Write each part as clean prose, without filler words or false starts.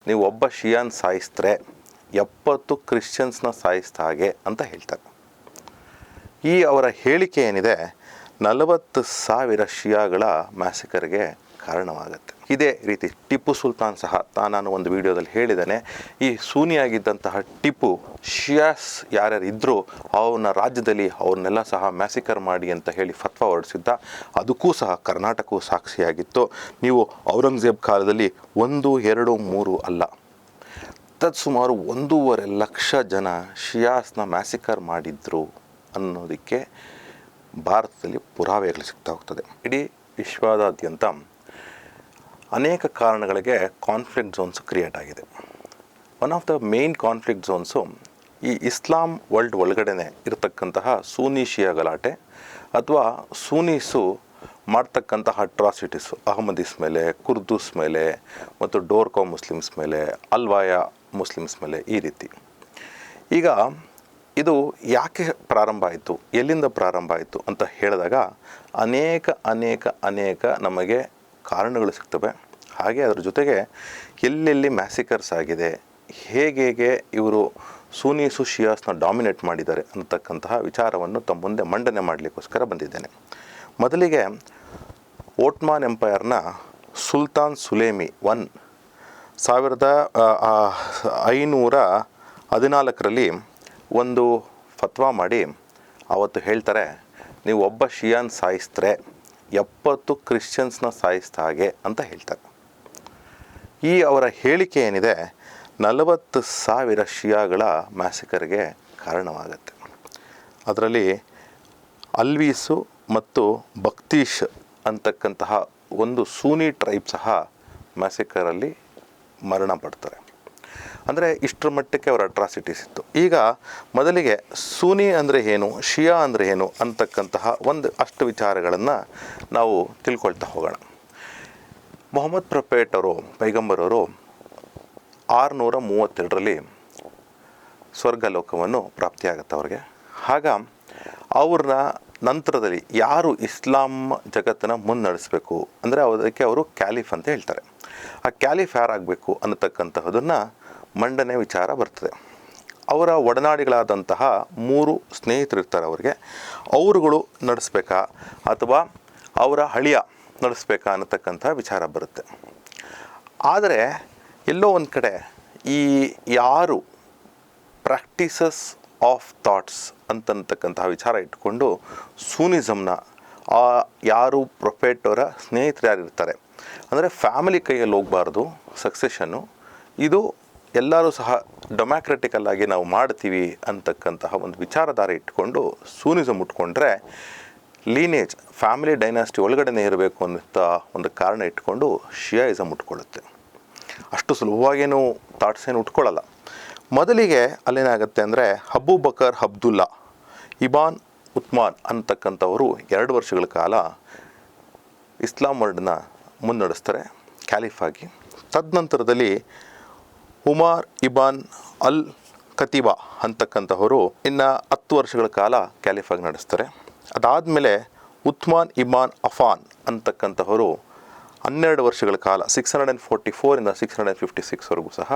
ನೀವು ಒಬ್ಬ ಶಿಯಾನ್ ಸಾಯಿಸಿದ್ರೆ 70 ಕ್ರಿಶ್ಚಿಯನ್ಸ್ನ ಸಾಯಿಸಿದ ಹಾಗೆ ಅಂತ ಹೇಳ್ತಾರೆ. ಈ ಅವರ ಹೇಳಿಕೆ ಏನಿದೆ 40,000 ಶಿಯಾಗಳ ಮ್ಯಾಸಕರ್ಗೆ ಕಾರಣವಾಗುತ್ತೆ. ಇದೇ ರೀತಿ ಟಿಪ್ಪು ಸುಲ್ತಾನ್ ಸಹ ನಾನು ಒಂದು ವಿಡಿಯೋದಲ್ಲಿ ಹೇಳಿದ್ದೇನೆ, ಈ ಸೂನಿಯಾಗಿದ್ದಂತಹ ಟಿಪ್ಪು ಶಿಯಾಸ್ ಯಾರ್ಯಾರು ಇದ್ದರೂ ಅವನ ರಾಜ್ಯದಲ್ಲಿ ಅವ್ರನ್ನೆಲ್ಲ ಸಹ ಮ್ಯಾಸಿಕರ್ ಮಾಡಿ ಅಂತ ಹೇಳಿ ಫತ್ವಾ ಹೊರಡಿಸಿದ್ದ. ಅದಕ್ಕೂ ಸಹ ಕರ್ನಾಟಕವು ಸಾಕ್ಷಿಯಾಗಿತ್ತು. ನೀವು ಔರಂಗಜೇಬ್ ಕಾಲದಲ್ಲಿ 1, 2, 3 ಅಲ್ಲ, ಸುಮಾರು 1.5 ಲಕ್ಷ ಜನ ಶಿಯಾಸ್ನ ಮ್ಯಾಸಿಕರ್ ಮಾಡಿದ್ರು ಅನ್ನೋದಕ್ಕೆ ಭಾರತದಲ್ಲಿ ಪುರಾವೆಗಳು ಸಿಗ್ತಾ ಹೋಗ್ತದೆ. ಇಡೀ ವಿಶ್ವದಾದ್ಯಂತ ಅನೇಕ ಕಾರಣಗಳಿಗೆ ಕಾನ್ಫ್ಲಿಕ್ಟ್ ಝೋನ್ಸ್ ಕ್ರಿಯೇಟ್ ಆಗಿದೆ. One of the main conflict zones ಈ ಇಸ್ಲಾಂ ವರ್ಲ್ಡ್ ಒಳಗಡೆ ಇರತಕ್ಕಂತಹ ಸೂನಿ ಶಿಯಾ ಗಲಾಟೆ ಅಥವಾ ಸೂನೀಸು ಮಾಡ್ತಕ್ಕಂತಹ ಅಟ್ರಾಸಿಟೀಸು ಅಹಮದೀಸ್ ಮೇಲೆ, ಕುರ್ದುಸ್ ಮೇಲೆ ಮತ್ತು ಡೋರ್ಕೋ ಮುಸ್ಲಿಮ್ಸ್ ಮೇಲೆ, ಅಲ್ವಾಯ ಮುಸ್ಲಿಮ್ಸ್ ಮೇಲೆ ಈ ರೀತಿ. ಈಗ ಇದು ಯಾಕೆ ಪ್ರಾರಂಭ ಆಯಿತು, ಎಲ್ಲಿಂದ ಪ್ರಾರಂಭ ಆಯಿತು ಅಂತ ಹೇಳಿದಾಗ ಅನೇಕ ನಮಗೆ ಕಾರಣಗಳು ಸಿಗ್ತವೆ. ಹಾಗೆ ಅದರ ಜೊತೆಗೆ ಎಲ್ಲೆಲ್ಲಿ ಮ್ಯಾಸಿಕರ್ಸ್ ಆಗಿದೆ, ಹೇಗೆ ಇವರು ಸೂನೀಸು ಶಿಯಾಸ್ನ ಡಾಮಿನೇಟ್ ಮಾಡಿದ್ದಾರೆ ಅನ್ನತಕ್ಕಂತಹ ವಿಚಾರವನ್ನು ತಮ್ಮ ಮುಂದೆ ಮಂಡನೆ ಮಾಡಲಿಕ್ಕೋಸ್ಕರ ಬಂದಿದ್ದೇನೆ. ಮೊದಲಿಗೆ ಓಟ್ಮಾನ್ ಎಂಪೈರ್ನ ಸುಲ್ತಾನ್ ಸುಲೇಮಿ 1514ರಲ್ಲಿ ಒಂದು ಫತ್ವಾ ಮಾಡಿ ಅವತ್ತು ಹೇಳ್ತಾರೆ, ನೀವು ಒಬ್ಬ ಶಿಯಾನ್ ಸಾಯಿಸಿದ್ರೆ 70 ಕ್ರಿಶ್ಚಿಯನ್ಸ್ನ ಸಾಯಿಸಿದ ಹಾಗೆ ಅಂತ ಹೇಳ್ತಾರೆ. ಈ ಅವರ ಹೇಳಿಕೆ ಏನಿದೆ 40,000 ಶಿಯಾಗಳ ಮ್ಯಾಸಕರ್ಗೆ ಕಾರಣವಾಗುತ್ತೆ. ಅದರಲ್ಲಿ ಅಲ್ವೀಸು ಮತ್ತು ಬಕ್ತೀಶ್ ಅಂತಕ್ಕಂತಹ ಒಂದು ಸೂನಿ ಟ್ರೈಬ್ ಸಹ ಮ್ಯಾಸಕರಲ್ಲಿ ಮರಣ ಪಡ್ತಾರೆ. ಅಂದರೆ ಇಷ್ಟರ ಮಟ್ಟಕ್ಕೆ ಅವರ ಅಟ್ರಾಸಿಟೀಸ್ ಇತ್ತು. ಈಗ ಮೊದಲಿಗೆ ಸೂನಿ ಅಂದರೆ ಏನು, ಶಿಯಾ ಅಂದರೆ ಏನು ಅಂತಕ್ಕಂತಹ ಅಷ್ಟು ವಿಚಾರಗಳನ್ನು ನಾವು ತಿಳ್ಕೊಳ್ತಾ ಹೋಗೋಣ. ಮೊಹಮ್ಮದ್ ಪ್ರೊಫೇಟ್ ಅವರು, ಪೈಗಂಬರವರು 632ರಲ್ಲಿ ಸ್ವರ್ಗಲೋಕವನ್ನು ಪ್ರಾಪ್ತಿಯಾಗುತ್ತೆ ಅವ್ರಿಗೆ. ಆಗ ಅವ್ರನ್ನ ನಂತರದಲ್ಲಿ ಯಾರು ಇಸ್ಲಾಂ ಜಗತ್ತನ್ನು ಮುನ್ನಡೆಸಬೇಕು ಅಂದರೆ ಅದಕ್ಕೆ ಅವರು ಕ್ಯಾಲಿಫ್ ಅಂತ ಹೇಳ್ತಾರೆ. ಆ ಕ್ಯಾಲಿಫ್ ಯಾರಾಗಬೇಕು ಅನ್ನತಕ್ಕಂತಹದನ್ನು ಮಂಡನೆ ವಿಚಾರ ಬರ್ತದೆ. ಅವರ ಒಡನಾಡಿಗಳಾದಂತಹ 3 ಸ್ನೇಹಿತರು ಇರ್ತಾರೆ ಅವರಿಗೆ, ಅವರುಗಳು ನಡೆಸಬೇಕಾ ಅಥವಾ ಅವರ ಹಳಿಯ ನಡೆಸಬೇಕಾ ಅನ್ನತಕ್ಕಂಥ ವಿಚಾರ ಬರುತ್ತೆ. ಆದರೆ ಎಲ್ಲೋ ಒಂದು ಕಡೆ ಈ ಯಾರು ಪ್ರಾಕ್ಟೀಸಸ್ ಆಫ್ ಥಾಟ್ಸ್ ಅಂತಕ್ಕಂತಹ ವಿಚಾರ ಇಟ್ಕೊಂಡು ಸೂನಿಸಮ್ನ ಯಾರು ಪ್ರೊಫೇಟ್ ಅವರ ಸ್ನೇಹಿತರು ಯಾರಿರ್ತಾರೆ, ಅಂದರೆ ಫ್ಯಾಮಿಲಿ ಕೈಯಲ್ಲಿ ಹೋಗಬಾರ್ದು ಸಕ್ಸೆಷನ್ನು, ಇದು ಎಲ್ಲರೂ ಸಹ ಡೆಮಾಕ್ರೆಟಿಕಲ್ಲಾಗಿ ನಾವು ಮಾಡ್ತೀವಿ ಅಂತಕ್ಕಂತಹ ಒಂದು ವಿಚಾರಧಾರೆ ಇಟ್ಕೊಂಡು ಸೂನಿಸಮ್ ಉಟ್ಕೊಂಡ್ರೆ ಲೀನೇಜ್ ಫ್ಯಾಮಿಲಿ ಡೈನಾಸ್ಟಿ ಒಳಗಡೆ ಇರಬೇಕು ಅಂತ ಒಂದು ಕಾರಣ ಇಟ್ಕೊಂಡು ಶಿಯಾಯಿಸಮ್ ಉಟ್ಕೊಳ್ಳುತ್ತೆ. ಅಷ್ಟು ಸುಲಭವಾಗೇನು ಥಾಟ್ಸ್ ಏನು ಉಟ್ಕೊಳ್ಳಲ್ಲ. ಮೊದಲಿಗೆ ಅಲ್ಲೇನಾಗುತ್ತೆ ಅಂದರೆ ಅಬೂಬಕರ್ ಅಬ್ದುಲ್ಲಾ ಇಬಾನ್ ಉತ್ಮಾನ್ ಅಂತಕ್ಕಂಥವರು 2 ವರ್ಷಗಳ ಕಾಲ ಇಸ್ಲಾಂ ವರ್ಲ್ಡನ್ನ ಮುನ್ನಡೆಸ್ತಾರೆ ಕ್ಯಾಲಿಫಾಗಿ. ತದನಂತರದಲ್ಲಿ ಉಮಾರ್ ಇಬಾನ್ ಅಲ್ ಕತೀಬಾ ಅಂತಕ್ಕಂಥವರು ಇನ್ನು 10 ವರ್ಷಗಳ ಕಾಲ ಕ್ಯಾಲಿಫಾಗಿ ನಡೆಸ್ತಾರೆ. ಅದಾದಮೇಲೆ ಉತ್ಮಾನ್ ಇಬಾನ್ ಅಫಾನ್ ಅಂತಕ್ಕಂಥವರು 12 ವರ್ಷಗಳ ಕಾಲ 644 656ವರೆಗೂ ಸಹ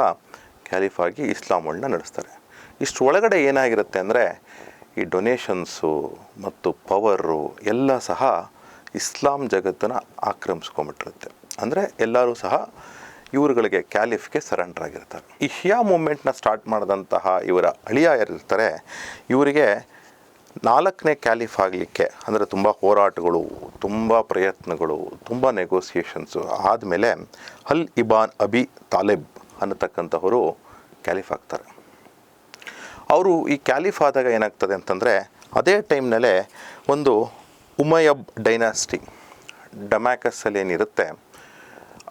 ಕ್ಯಾಲಿಫಾಗಿ ಇಸ್ಲಾಂ ವರ್ಲ್ಡ್ನ ನಡೆಸ್ತಾರೆ. ಇಷ್ಟರೊಳಗಡೆ ಏನಾಗಿರುತ್ತೆ ಅಂದರೆ ಈ ಡೊನೇಷನ್ಸು ಮತ್ತು ಪವರು ಎಲ್ಲ ಸಹ ಇಸ್ಲಾಂ ಜಗತ್ತನ್ನು ಆಕ್ರಮಿಸ್ಕೊಂಬಿಟ್ಟಿರುತ್ತೆ. ಅಂದರೆ ಎಲ್ಲರೂ ಸಹ ಇವರುಗಳಿಗೆ ಕ್ಯಾಲಿಫ್ಗೆ ಸರೆಂಡರ್ ಆಗಿರ್ತಾರೆ. ಈ ಶಿಯಾ ಮೂಮೆಂಟ್ನ ಸ್ಟಾರ್ಟ್ ಮಾಡಿದಂತಹ ಇವರ ಅಳಿಯ ಯಾರಿರ್ತಾರೆ, ಇವರಿಗೆ 4ನೇ ಕ್ಯಾಲಿಫ್ ಆಗಲಿಕ್ಕೆ ಅಂದರೆ ತುಂಬ ಹೋರಾಟಗಳು, ತುಂಬ ಪ್ರಯತ್ನಗಳು, ತುಂಬ ನೆಗೋಸಿಯೇಷನ್ಸು ಆದಮೇಲೆ ಅಲ್ ಇಬಾನ್ ಅಬಿ ತಾಲಿಬ್ ಅನ್ನತಕ್ಕಂಥವರು ಕ್ಯಾಲಿಫ್ ಆಗ್ತಾರೆ. ಅವರು ಈ ಕ್ಯಾಲಿಫ್ ಆದಾಗ ಏನಾಗ್ತದೆ ಅಂತಂದರೆ ಅದೇ ಟೈಮ್ನಲ್ಲೇ ಒಂದು ಉಮಯಬ್ ಡೈನಾಸ್ಟಿ ಡಮ್ಯಾಕಸ್ಸಲ್ಲಿ ಏನಿರುತ್ತೆ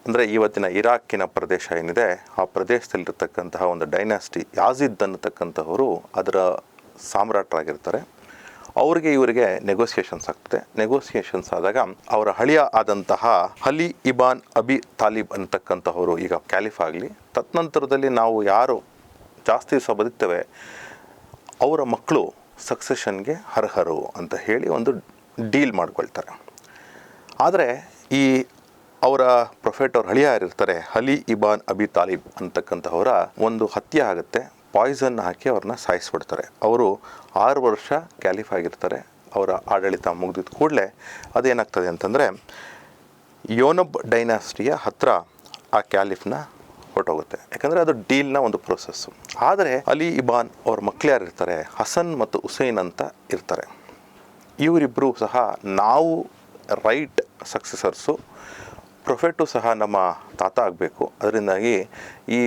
ಅಂದರೆ ಇವತ್ತಿನ ಇರಾಕಿನ ಪ್ರದೇಶ ಏನಿದೆ ಆ ಪ್ರದೇಶದಲ್ಲಿರ್ತಕ್ಕಂತಹ ಒಂದು ಡೈನಾಸ್ಟಿ ಯಾಜಿದ್ ಅನ್ನತಕ್ಕಂಥವರು ಅದರ ಸಾಮ್ರಾಟರಾಗಿರ್ತಾರೆ. ಅವರಿಗೆ ಇವರಿಗೆ ನೆಗೋಸಿಯೇಷನ್ಸ್ ಆಗ್ತದೆ. ನೆಗೋಸಿಯೇಷನ್ಸ್ ಆದಾಗ ಅವರ ಹಳಿಯ ಆದಂತಹ ಅಲಿ ಇಬಾನ್ ಅಬಿ ತಾಲಿಬ್ ಅಂತಕ್ಕಂಥವರು ಈಗ ಕ್ಯಾಲಿಫ್ ಆಗಲಿ, ತದನಂತರದಲ್ಲಿ ನಾವು ಯಾರು ಜಾಸ್ತಿ ದಿವಸ ಬದುಕ್ತೇವೆ ಅವರ ಮಕ್ಕಳು ಸಕ್ಸೆಷನ್ಗೆ ಅರ್ಹರು ಅಂತ ಹೇಳಿ ಒಂದು ಡೀಲ್ ಮಾಡ್ಕೊಳ್ತಾರೆ. ಆದರೆ ಈ ಅವರ ಪ್ರೊಫೆಟ್ ಅವ್ರ ಹಳಿಯ ಇರ್ತಾರೆ ಅಲಿ ಇಬಾನ್ ಅಬಿ ತಾಲಿಬ್ ಅಂತಕ್ಕಂಥವರ ಒಂದು ಹತ್ಯೆ ಆಗುತ್ತೆ. ಪಾಯ್ಸನ್ ಹಾಕಿ ಅವ್ರನ್ನ ಸಾಯಿಸ್ಬಿಡ್ತಾರೆ. ಅವರು 6 ವರ್ಷ ಕ್ಯಾಲಿಫ್ ಆಗಿರ್ತಾರೆ. ಅವರ ಆಡಳಿತ ಮುಗಿದಿದ್ದ ಕೂಡಲೇ ಅದೇನಾಗ್ತದೆ ಅಂತಂದರೆ ಯೋನಬ್ ಡೈನಾಸ್ಟಿಯ ಹತ್ರ ಆ ಕ್ಯಾಲಿಫ್ನ ಹೊರಟೋಗುತ್ತೆ. ಯಾಕಂದರೆ ಅದು ಡೀಲ್ನ ಒಂದು ಪ್ರೊಸೆಸ್ಸು. ಆದರೆ ಅಲಿ ಇಬಾನ್ ಅವ್ರ ಮಕ್ಳು ಯಾರು ಇರ್ತಾರೆ, ಹಸನ್ ಮತ್ತು ಹುಸೈನ್ ಅಂತ ಇರ್ತಾರೆ. ಇವರಿಬ್ಬರು ಸಹ ನಾವು ರೈಟ್ ಸಕ್ಸೆಸರ್ಸು, ಪ್ರೊಫೆಟು ಸಹ ನಮ್ಮ ತಾತ ಆಗಬೇಕು, ಅದರಿಂದಾಗಿ ಈ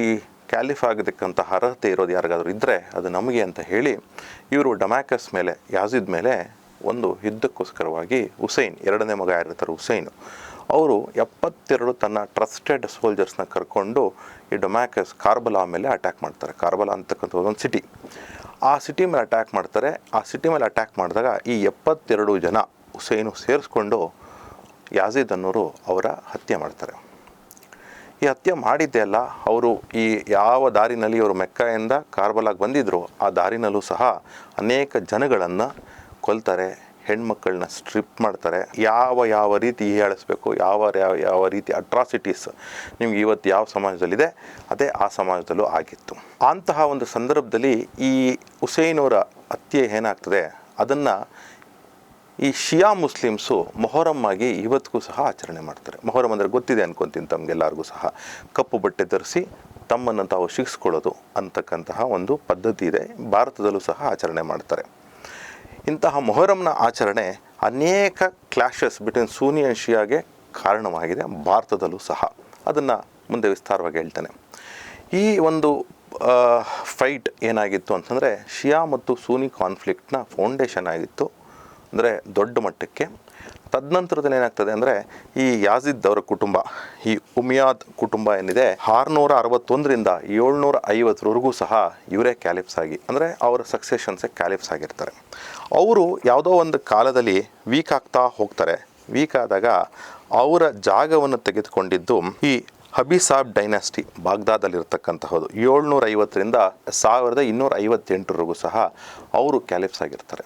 ಕ್ಯಾಲಿಫ್ ಆಗತಕ್ಕಂಥ ಅರ್ಹತೆ ಇರೋದು ಯಾರಿಗಾದ್ರೂ ಇದ್ದರೆ ಅದು ನಮಗೆ ಅಂತ ಹೇಳಿ ಇವರು ಡಮ್ಯಾಕಸ್ ಮೇಲೆ, ಯಾಜಿದ್ ಮೇಲೆ ಒಂದು ಯುದ್ಧಕ್ಕೋಸ್ಕರವಾಗಿ ಹುಸೈನ್, 2ನೇ ಮಗ ಯಾರಿರ್ತಾರೆ ಹುಸೈನು, ಅವರು 72 ತನ್ನ ಟ್ರಸ್ಟೆಡ್ ಸೋಲ್ಜರ್ಸ್ನ ಕರ್ಕೊಂಡು ಈ ಡೊಮ್ಯಾಕಸ್ ಕಾರ್ಬಲಾ ಮೇಲೆ ಅಟ್ಯಾಕ್ ಮಾಡ್ತಾರೆ. ಕಾರ್ಬಲಾ ಅಂತಕ್ಕಂಥದ್ದು ಒಂದು ಸಿಟಿ. ಆ ಸಿಟಿ ಮೇಲೆ ಅಟ್ಯಾಕ್ ಮಾಡ್ತಾರೆ. ಆ ಸಿಟಿ ಮೇಲೆ ಅಟ್ಯಾಕ್ ಮಾಡಿದಾಗ ಈ 72 ಜನ ಹುಸೈನು ಸೇರಿಸ್ಕೊಂಡು ಯಾಜಿದ್ ಅನ್ನೋರು ಅವರ ಹತ್ಯೆ ಮಾಡ್ತಾರೆ. ಈ ಹತ್ಯೆ ಮಾಡಿದ್ದೆ ಅಲ್ಲ, ಅವರು ಈ ಯಾವ ದಾರಿನಲ್ಲಿ ಅವರು ಮೆಕ್ಕಾಯಿಂದ ಕಾರ್ಬಲಾಗೆ ಬಂದಿದ್ರು ಆ ದಾರಿನಲ್ಲೂ ಸಹ ಅನೇಕ ಜನಗಳನ್ನು ಕೊಲ್ತಾರೆ, ಹೆಣ್ಮಕ್ಕಳನ್ನ ಸ್ಟ್ರಿಪ್ ಮಾಡ್ತಾರೆ. ಯಾವ ರೀತಿ ಹೀಯಾಳಿಸ್ಬೇಕು, ಯಾವ ರೀತಿ ಅಟ್ರಾಸಿಟೀಸ್ ನಿಮ್ಗೆ ಇವತ್ತು ಯಾವ ಸಮಾಜದಲ್ಲಿದೆ ಅದೇ ಆ ಸಮಾಜದಲ್ಲೂ ಆಗಿತ್ತು. ಅಂತಹ ಒಂದು ಸಂದರ್ಭದಲ್ಲಿ ಈ ಹುಸೈನ್ ಅವರ ಹತ್ಯೆ ಏನಾಗ್ತದೆ ಅದನ್ನು ಈ ಶಿಯಾ ಮುಸ್ಲಿಮ್ಸು ಮೊಹರಮ್ ಆಗಿ ಇವತ್ತಿಗೂ ಸಹ ಆಚರಣೆ ಮಾಡ್ತಾರೆ. ಮೊಹರಮ್ ಅಂದರೆ ಗೊತ್ತಿದೆ ಅನ್ಕೊತೀನಿ ತಮಗೆಲ್ಲರಿಗೂ ಸಹ. ಕಪ್ಪು ಬಟ್ಟೆ ಧರಿಸಿ ತಮ್ಮನ್ನು ತಾವು ಶಿಕ್ಷಿಸ್ಕೊಳ್ಳೋದು ಅಂತಕ್ಕಂತಹ ಒಂದು ಪದ್ಧತಿ ಇದೆ. ಭಾರತದಲ್ಲೂ ಸಹ ಆಚರಣೆ ಮಾಡ್ತಾರೆ. ಇಂತಹ ಮೊಹರಮ್ನ ಆಚರಣೆ ಅನೇಕ ಕ್ಲಾಶಸ್ ಬಿಟ್ವೀನ್ ಸುನ್ನಿ ಆ್ಯಂಡ್ ಶಿಯಾಗೆ ಕಾರಣವಾಗಿದೆ, ಭಾರತದಲ್ಲೂ ಸಹ. ಅದನ್ನು ಮುಂದೆ ವಿಸ್ತಾರವಾಗಿ ಹೇಳ್ತೇನೆ. ಈ ಒಂದು ಫೈಟ್ ಏನಾಗಿತ್ತು ಅಂತಂದರೆ ಶಿಯಾ ಮತ್ತು ಸುನ್ನಿ ಕಾನ್ಫ್ಲಿಕ್ಟ್ನ ಫೌಂಡೇಶನ್ ಆಗಿತ್ತು, ಅಂದರೆ ದೊಡ್ಡ ಮಟ್ಟಕ್ಕೆ. ತದನಂತರದಲ್ಲಿ ಏನಾಗ್ತದೆ ಅಂದರೆ ಈ ಯಾಜಿದ್ ಅವರ ಕುಟುಂಬ, ಈ ಉಮಿಯಾದ್ ಕುಟುಂಬ ಏನಿದೆ 661ರಿಂದ 750ವರೆಗೂ ಸಹ ಇವರೇ ಕ್ಯಾಲಿಫ್ಸ್ ಆಗಿ, ಅಂದರೆ ಅವರ ಸಕ್ಸೆಷನ್ಸೇ ಕ್ಯಾಲಿಫ್ಸ್ ಆಗಿರ್ತಾರೆ. ಅವರು ಯಾವುದೋ ಒಂದು ಕಾಲದಲ್ಲಿ ವೀಕ್ ಆಗ್ತಾ ಹೋಗ್ತಾರೆ. ವೀಕ್ ಆದಾಗ ಅವರ ಜಾಗವನ್ನು ತೆಗೆದುಕೊಂಡಿದ್ದು ಈ ಹಬಿಸಾಬ್ ಡೈನಾಸ್ಟಿ ಬಾಗ್ದಾದಲ್ಲಿರ್ತಕ್ಕಂತಹದ್ದು. 750ರಿಂದ 1258ವರೆಗೂ ಸಹ ಅವರು ಕ್ಯಾಲಿಫ್ಸ್ ಆಗಿರ್ತಾರೆ.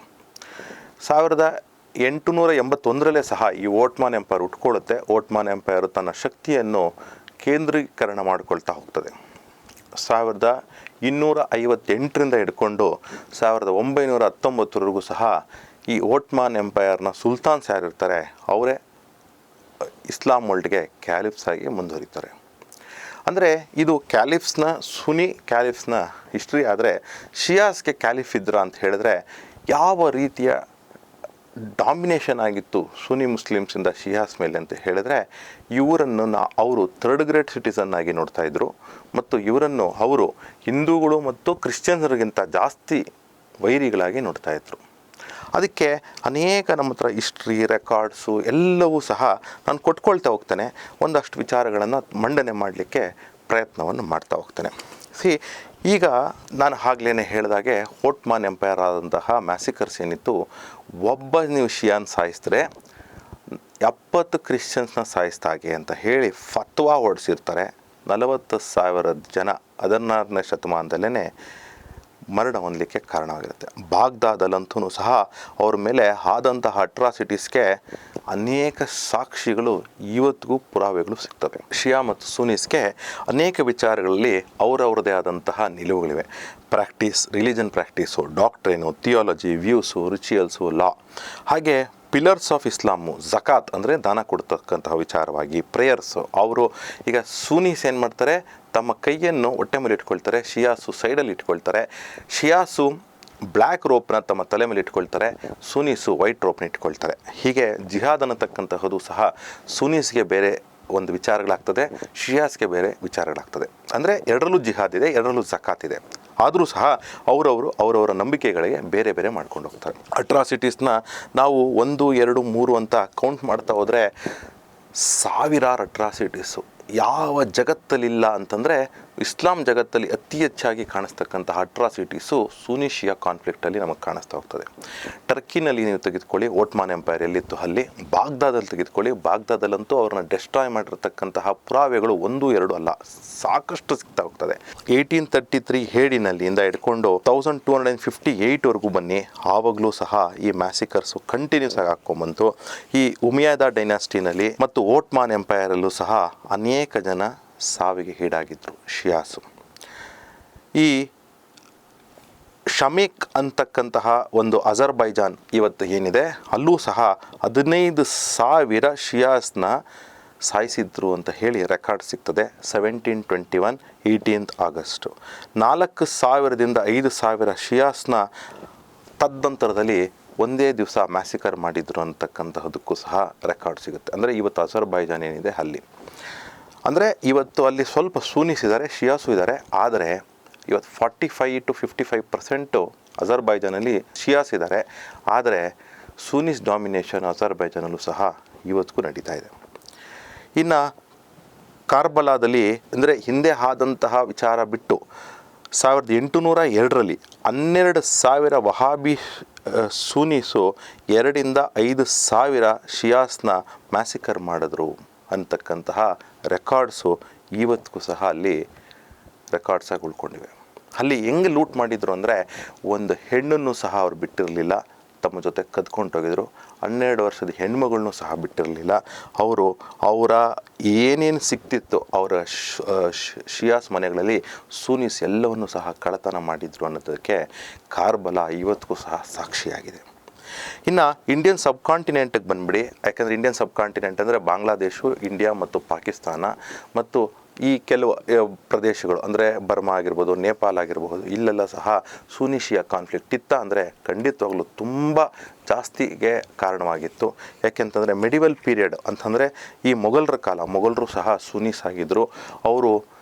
1881ರಲ್ಲೇ ಸಹ ಈ ಓಟ್ಮಾನ್ ಎಂಪೈರ್ ಹುಟ್ಕೊಳ್ಳುತ್ತೆ. ಓಟ್ಮಾನ್ ಎಂಪೈರ್ ತನ್ನ ಶಕ್ತಿಯನ್ನು ಕೇಂದ್ರೀಕರಣ ಮಾಡಿಕೊಳ್ತಾ ಹೋಗ್ತದೆ. 1258ರಿಂದ ಹಿಡ್ಕೊಂಡು 1919ವರೆಗೂ ಸಹ ಈ ಓಟ್ಮಾನ್ ಎಂಪೈರ್ನ ಸುಲ್ತಾನ್ಸ್ ಯಾರಿರ್ತಾರೆ ಅವರೇ ಇಸ್ಲಾಂ ವರ್ಲ್ಡ್ಗೆ ಕ್ಯಾಲಿಫ್ಸ್ ಆಗಿ ಮುಂದುವರಿತಾರೆ. ಅಂದರೆ ಇದು ಕ್ಯಾಲಿಫ್ಸ್ನ ಸುನಿ ಕ್ಯಾಲಿಫ್ಸ್ನ ಹಿಸ್ಟ್ರಿ. ಆದರೆ ಶಿಯಾಸ್ಗೆ ಕ್ಯಾಲಿಫ್ ಇದ್ರ ಅಂತ ಹೇಳಿದ್ರೆ ಯಾವ ರೀತಿಯ ಡಾಮಿನೇಷನ್ ಆಗಿತ್ತು ಸುನಿ ಮುಸ್ಲಿಮ್ಸಿಂದ ಶಿಯಾಸ್ ಮೇಲೆ ಅಂತ ಹೇಳಿದ್ರೆ ಇವರನ್ನು ಅವರು 3rd ಗ್ರೇಡ್ ಸಿಟಿಸನ್ ಆಗಿ ನೋಡ್ತಾ ಇದ್ರು. ಮತ್ತು ಇವರನ್ನು ಅವರು ಹಿಂದೂಗಳು ಮತ್ತು ಕ್ರಿಶ್ಚಿಯನ್ರಿಗಿಂತ ಜಾಸ್ತಿ ವೈರಿಗಳಾಗಿ ನೋಡ್ತಾ ಇದ್ರು. ಅದಕ್ಕೆ ಅನೇಕ ನಮ್ಮ ಹತ್ರ ಹಿಸ್ಟ್ರಿ ರೆಕಾರ್ಡ್ಸು ಎಲ್ಲವೂ ಸಹ ನಾನು ಕೊಟ್ಕೊಳ್ತಾ ಹೋಗ್ತೇನೆ. ಒಂದಷ್ಟು ವಿಚಾರಗಳನ್ನು ಮಂಡನೆ ಮಾಡಲಿಕ್ಕೆ ಪ್ರಯತ್ನವನ್ನು ಮಾಡ್ತಾ ಹೋಗ್ತೇನೆ. ಈಗ ನಾನು ಆಗ್ಲೇ ಹೇಳಿದಾಗೆ ಓಟ್ಮಾನ್ ಎಂಪೈರ್ ಆದಂತಹ ಮ್ಯಾಸಿಕರ್ಸ್ ಏನಿತ್ತು, ಒಬ್ಬ ನೀವು ಶಿಯಾನ್ ಸಾಯಿಸಿದ್ರೆ 70 ಕ್ರಿಶ್ಚಿಯನ್ಸ್ನ ಸಾಯಿಸ್ದಾಗೆ ಅಂತ ಹೇಳಿ ಫತ್ವಾ ಹೊಡಿಸಿರ್ತಾರೆ. 40,000 ಜನ 16ನೇ ಶತಮಾನದಲ್ಲೇ ಮರಣ ಹೊಂದಲಿಕ್ಕೆ ಕಾರಣವಾಗಿರುತ್ತೆ. ಬಾಗ್ದಾದಲ್ಲಂತೂ ಸಹ ಅವ್ರ ಮೇಲೆ ಆದಂತಹ ಅಟ್ರಾಸಿಟೀಸ್ಗೆ ಅನೇಕ ಸಾಕ್ಷಿಗಳು ಇವತ್ತಿಗೂ ಪುರಾವೆಗಳು ಸಿಗ್ತವೆ. ಶಿಯಾ ಮತ್ತು ಸುನೀಸ್ಗೆ ಅನೇಕ ವಿಚಾರಗಳಲ್ಲಿ ಅವರವ್ರದ್ದೇ ಆದಂತಹ ನಿಲುವುಗಳಿವೆ. Practice, religion practice, doctrine, theology, views, rituals, law, ಹಾಗೆ ಪಿಲ್ಲರ್ಸ್ ಆಫ್ ಇಸ್ಲಾಮು, ಜಕಾತ್ ಅಂದರೆ ದಾನ ಕೊಡ್ತಕ್ಕಂತಹ ವಿಚಾರವಾಗಿ, ಪ್ರೇಯರ್ಸು. ಅವರು ಈಗ ಸುನೀಸ್ ಏನು ಮಾಡ್ತಾರೆ, ತಮ್ಮ ಕೈಯನ್ನು ಹೊಟ್ಟೆ ಮೇಲೆ ಇಟ್ಕೊಳ್ತಾರೆ. ಶಿಯಾಸು ಸೈಡಲ್ಲಿ ಇಟ್ಕೊಳ್ತಾರೆ. ಶಿಯಾಸು ಬ್ಲ್ಯಾಕ್ ರೋಪ್ನ ತಮ್ಮ ತಲೆ ಮೇಲೆ ಇಟ್ಕೊಳ್ತಾರೆ. ಸುನೀಸು ವೈಟ್ ರೋಪ್ನ ಇಟ್ಕೊಳ್ತಾರೆ. ಹೀಗೆ ಜಿಹಾದ್ ಅನ್ನತಕ್ಕಂತಹದ್ದು ಸಹ ಸುನೀಸ್ಗೆ ಬೇರೆ ಒಂದು ವಿಚಾರಗಳಾಗ್ತದೆ, ಶಿಯಾಸ್ಗೆ ಬೇರೆ ವಿಚಾರಗಳಾಗ್ತದೆ. ಅಂದರೆ ಎರಡರಲ್ಲೂ ಜಿಹಾದ್ ಇದೆ, ಎರಡರಲ್ಲೂ ಜಕಾತ್ ಇದೆ. ಆದರೂ ಸಹ ಅವರವರ ನಂಬಿಕೆಗಳಿಗೆ ಬೇರೆ ಬೇರೆ ಮಾಡ್ಕೊಂಡು ಹೋಗ್ತಾರೆ. ಅಟ್ರಾಸಿಟೀಸ್ನ ನಾವು 1, 2, 3 ಅಂತ ಕೌಂಟ್ ಮಾಡ್ತಾ ಹೋದರೆ ಸಾವಿರಾರು ಅಟ್ರಾಸಿಟೀಸು ಯಾವ ಜಗತ್ತಲ್ಲಿಲ್ಲ ಅಂತಂದರೆ ಇಸ್ಲಾಂ ಜಗತ್ತಲ್ಲಿ ಅತಿ ಹೆಚ್ಚಾಗಿ ಕಾಣಿಸ್ತಕ್ಕಂತಹ ಅಟ್ರಾಸಿಟೀಸು ಸುನಿ ಶಿಯಾ ಕಾನ್ಫ್ಲಿಕ್ಟಲ್ಲಿ ನಮಗೆ ಕಾಣಿಸ್ತಾ ಹೋಗ್ತದೆ. ಟರ್ಕಿನಲ್ಲಿ ನೀವು ತೆಗೆದುಕೊಳ್ಳಿ, ಓಟ್ಮಾನ್ ಎಂಪೈರ್ ಎಲ್ಲಿತ್ತು ಅಲ್ಲಿ, ಬಾಗ್ದಾದಲ್ಲಿ ತೆಗೆದುಕೊಳ್ಳಿ, ಬಾಗ್ದಾದಲ್ಲಂತೂ ಅವ್ರನ್ನ ಡೆಸ್ಟ್ರಾಯ್ ಮಾಡಿರ್ತಕ್ಕಂತಹ ಪುರಾವೆಗಳು 1-2 ಅಲ್ಲ, ಸಾಕಷ್ಟು ಸಿಗ್ತಾ ಹೋಗ್ತದೆ. 1833 ಹೇಡಿನಲ್ಲಿಂದ ಹಿಡ್ಕೊಂಡು 1258ವರೆಗೂ ಬನ್ನಿ, ಆವಾಗಲೂ ಸಹ ಈ ಮ್ಯಾಸಿಕರ್ಸು ಕಂಟಿನ್ಯೂಸ್ ಆಗಿ ಹಾಕ್ಕೊಂಬಂತು. ಈ ಉಮಿಯಾದ ಡೈನಾಸ್ಟಿನಲ್ಲಿ ಮತ್ತು ಓಟ್ಮಾನ್ ಎಂಪೈರಲ್ಲೂ ಸಹ ಅನೇಕ ಜನ ಸಾವಿಗೆ ಈಡಾಗಿದ್ದರು ಶಿಯಾಸು. ಈ ಶಮೀಕ್ ಅಂತಕ್ಕಂತಹ ಒಂದು ಅಜರ್ಬೈಜಾನ್ ಇವತ್ತು ಏನಿದೆ, ಅಲ್ಲೂ ಸಹ 15,000 ಶಿಯಾಸ್ನ ಸಾಯಿಸಿದ್ರು ಅಂತ ಹೇಳಿ ರೆಕಾರ್ಡ್ ಸಿಗ್ತದೆ. 1721 18th ಆಗಸ್ಟು 4,000ದಿಂದ 5,000 ಶಿಯಾಸ್ನ ತದನಂತರದಲ್ಲಿ ಒಂದೇ ದಿವಸ ಮ್ಯಾಸಿಕರ್ ಮಾಡಿದ್ರು ಅಂತಕ್ಕಂತಹದಕ್ಕೂ ಸಹ ರೆಕಾರ್ಡ್ ಸಿಗುತ್ತೆ. ಅಂದರೆ ಇವತ್ತು ಅಜರ್ಬೈಜಾನ್ ಏನಿದೆ ಅಲ್ಲಿ, ಅಂದರೆ ಇವತ್ತು ಅಲ್ಲಿ ಸ್ವಲ್ಪ ಸೂನೀಸ್ ಇದ್ದಾರೆ, ಶಿಯಾಸು ಇದ್ದಾರೆ, ಆದರೆ ಇವತ್ತು 45 to 55% ಅಜರ್ಬೈಜಾನಲ್ಲಿ ಶಿಯಾಸ್ ಇದ್ದಾರೆ, ಆದರೆ ಸೂನೀಸ್ ಡಾಮಿನೇಷನ್ ಅಜರ್ಬೈಜಾನಲ್ಲೂ ಸಹ ಇವತ್ತಿಗೂ ನಡೀತಾ ಇದೆ. ಇನ್ನು ಕಾರ್ಬಲಾದಲ್ಲಿ ಅಂದರೆ ಹಿಂದೆ ಆದಂತಹ ವಿಚಾರ ಬಿಟ್ಟು 1802ರಲ್ಲಿ 12,000 ವಹಾಬಿ ಸೂನೀಸು 2ರಿಂದ 5,000 ಶಿಯಾಸ್ನ ಮ್ಯಾಸಿಕರ್ ಮಾಡಿದ್ರು ಅಂತಕ್ಕಂತಹ ರೆಕಾರ್ಡ್ಸು ಇವತ್ತಿಗೂ ಸಹ ಅಲ್ಲಿ ರೆಕಾರ್ಡ್ಸಾಗಿ ಉಳ್ಕೊಂಡಿವೆ. ಅಲ್ಲಿ ಹೆಂಗೆ ಲೂಟ್ ಮಾಡಿದರು ಅಂದರೆ, ಒಂದು ಹೆಣ್ಣನ್ನು ಸಹ ಅವ್ರು ಬಿಟ್ಟಿರಲಿಲ್ಲ, ತಮ್ಮ ಜೊತೆ ಕದ್ಕೊಂಡೋಗಿದ್ರು. 12 ವರ್ಷದ ಹೆಣ್ಮಗಳನ್ನೂ ಸಹ ಬಿಟ್ಟಿರಲಿಲ್ಲ. ಅವರು ಅವರ ಏನೇನು ಸಿಕ್ತಿತ್ತು ಅವರ ಶಿಯಾಸ್ ಮನೆಗಳಲ್ಲಿ ಸೂನೀಸ್ ಎಲ್ಲವನ್ನೂ ಸಹ ಕಳ್ಳತನ ಮಾಡಿದರು ಅನ್ನೋದಕ್ಕೆ ಕಾರ್ಬಲಾ ಇವತ್ತಿಗೂ ಸಹ ಸಾಕ್ಷಿಯಾಗಿದೆ. ಇನ್ನು ಇಂಡಿಯನ್ ಸಬ್ ಕಾಂಟಿನೆಂಟಿಗೆ ಬಂದುಬಿಡಿ. ಯಾಕೆಂದರೆ ಇಂಡಿಯನ್ ಸಬ್ ಕಾಂಟಿನೆಂಟ್ ಅಂದರೆ ಬಾಂಗ್ಲಾದೇಶ, ಇಂಡಿಯಾ ಮತ್ತು ಪಾಕಿಸ್ತಾನ ಮತ್ತು ಈ ಕೆಲವು ಪ್ರದೇಶಗಳು ಅಂದರೆ ಬರ್ಮಾ ಆಗಿರ್ಬೋದು, ನೇಪಾಳ ಆಗಿರ್ಬೋದು, ಇಲ್ಲೆಲ್ಲ ಸಹ ಸುನಿ ಶಿಯಾ ಕಾನ್ಫ್ಲಿಕ್ಟ್ ಇತ್ತ ಅಂದರೆ ಖಂಡಿತವಾಗ್ಲೂ ತುಂಬ ಜಾಸ್ತಿಗೆ ಕಾರಣವಾಗಿತ್ತು. ಯಾಕೆಂತಂದರೆ ಮೆಡಿವಲ್ ಪೀರಿಯಡ್ ಅಂತಂದರೆ ಈ ಮೊಘಲರು ಸಹ ಸುನೀಸ್ ಆಗಿದ್ದರು. ಅವರು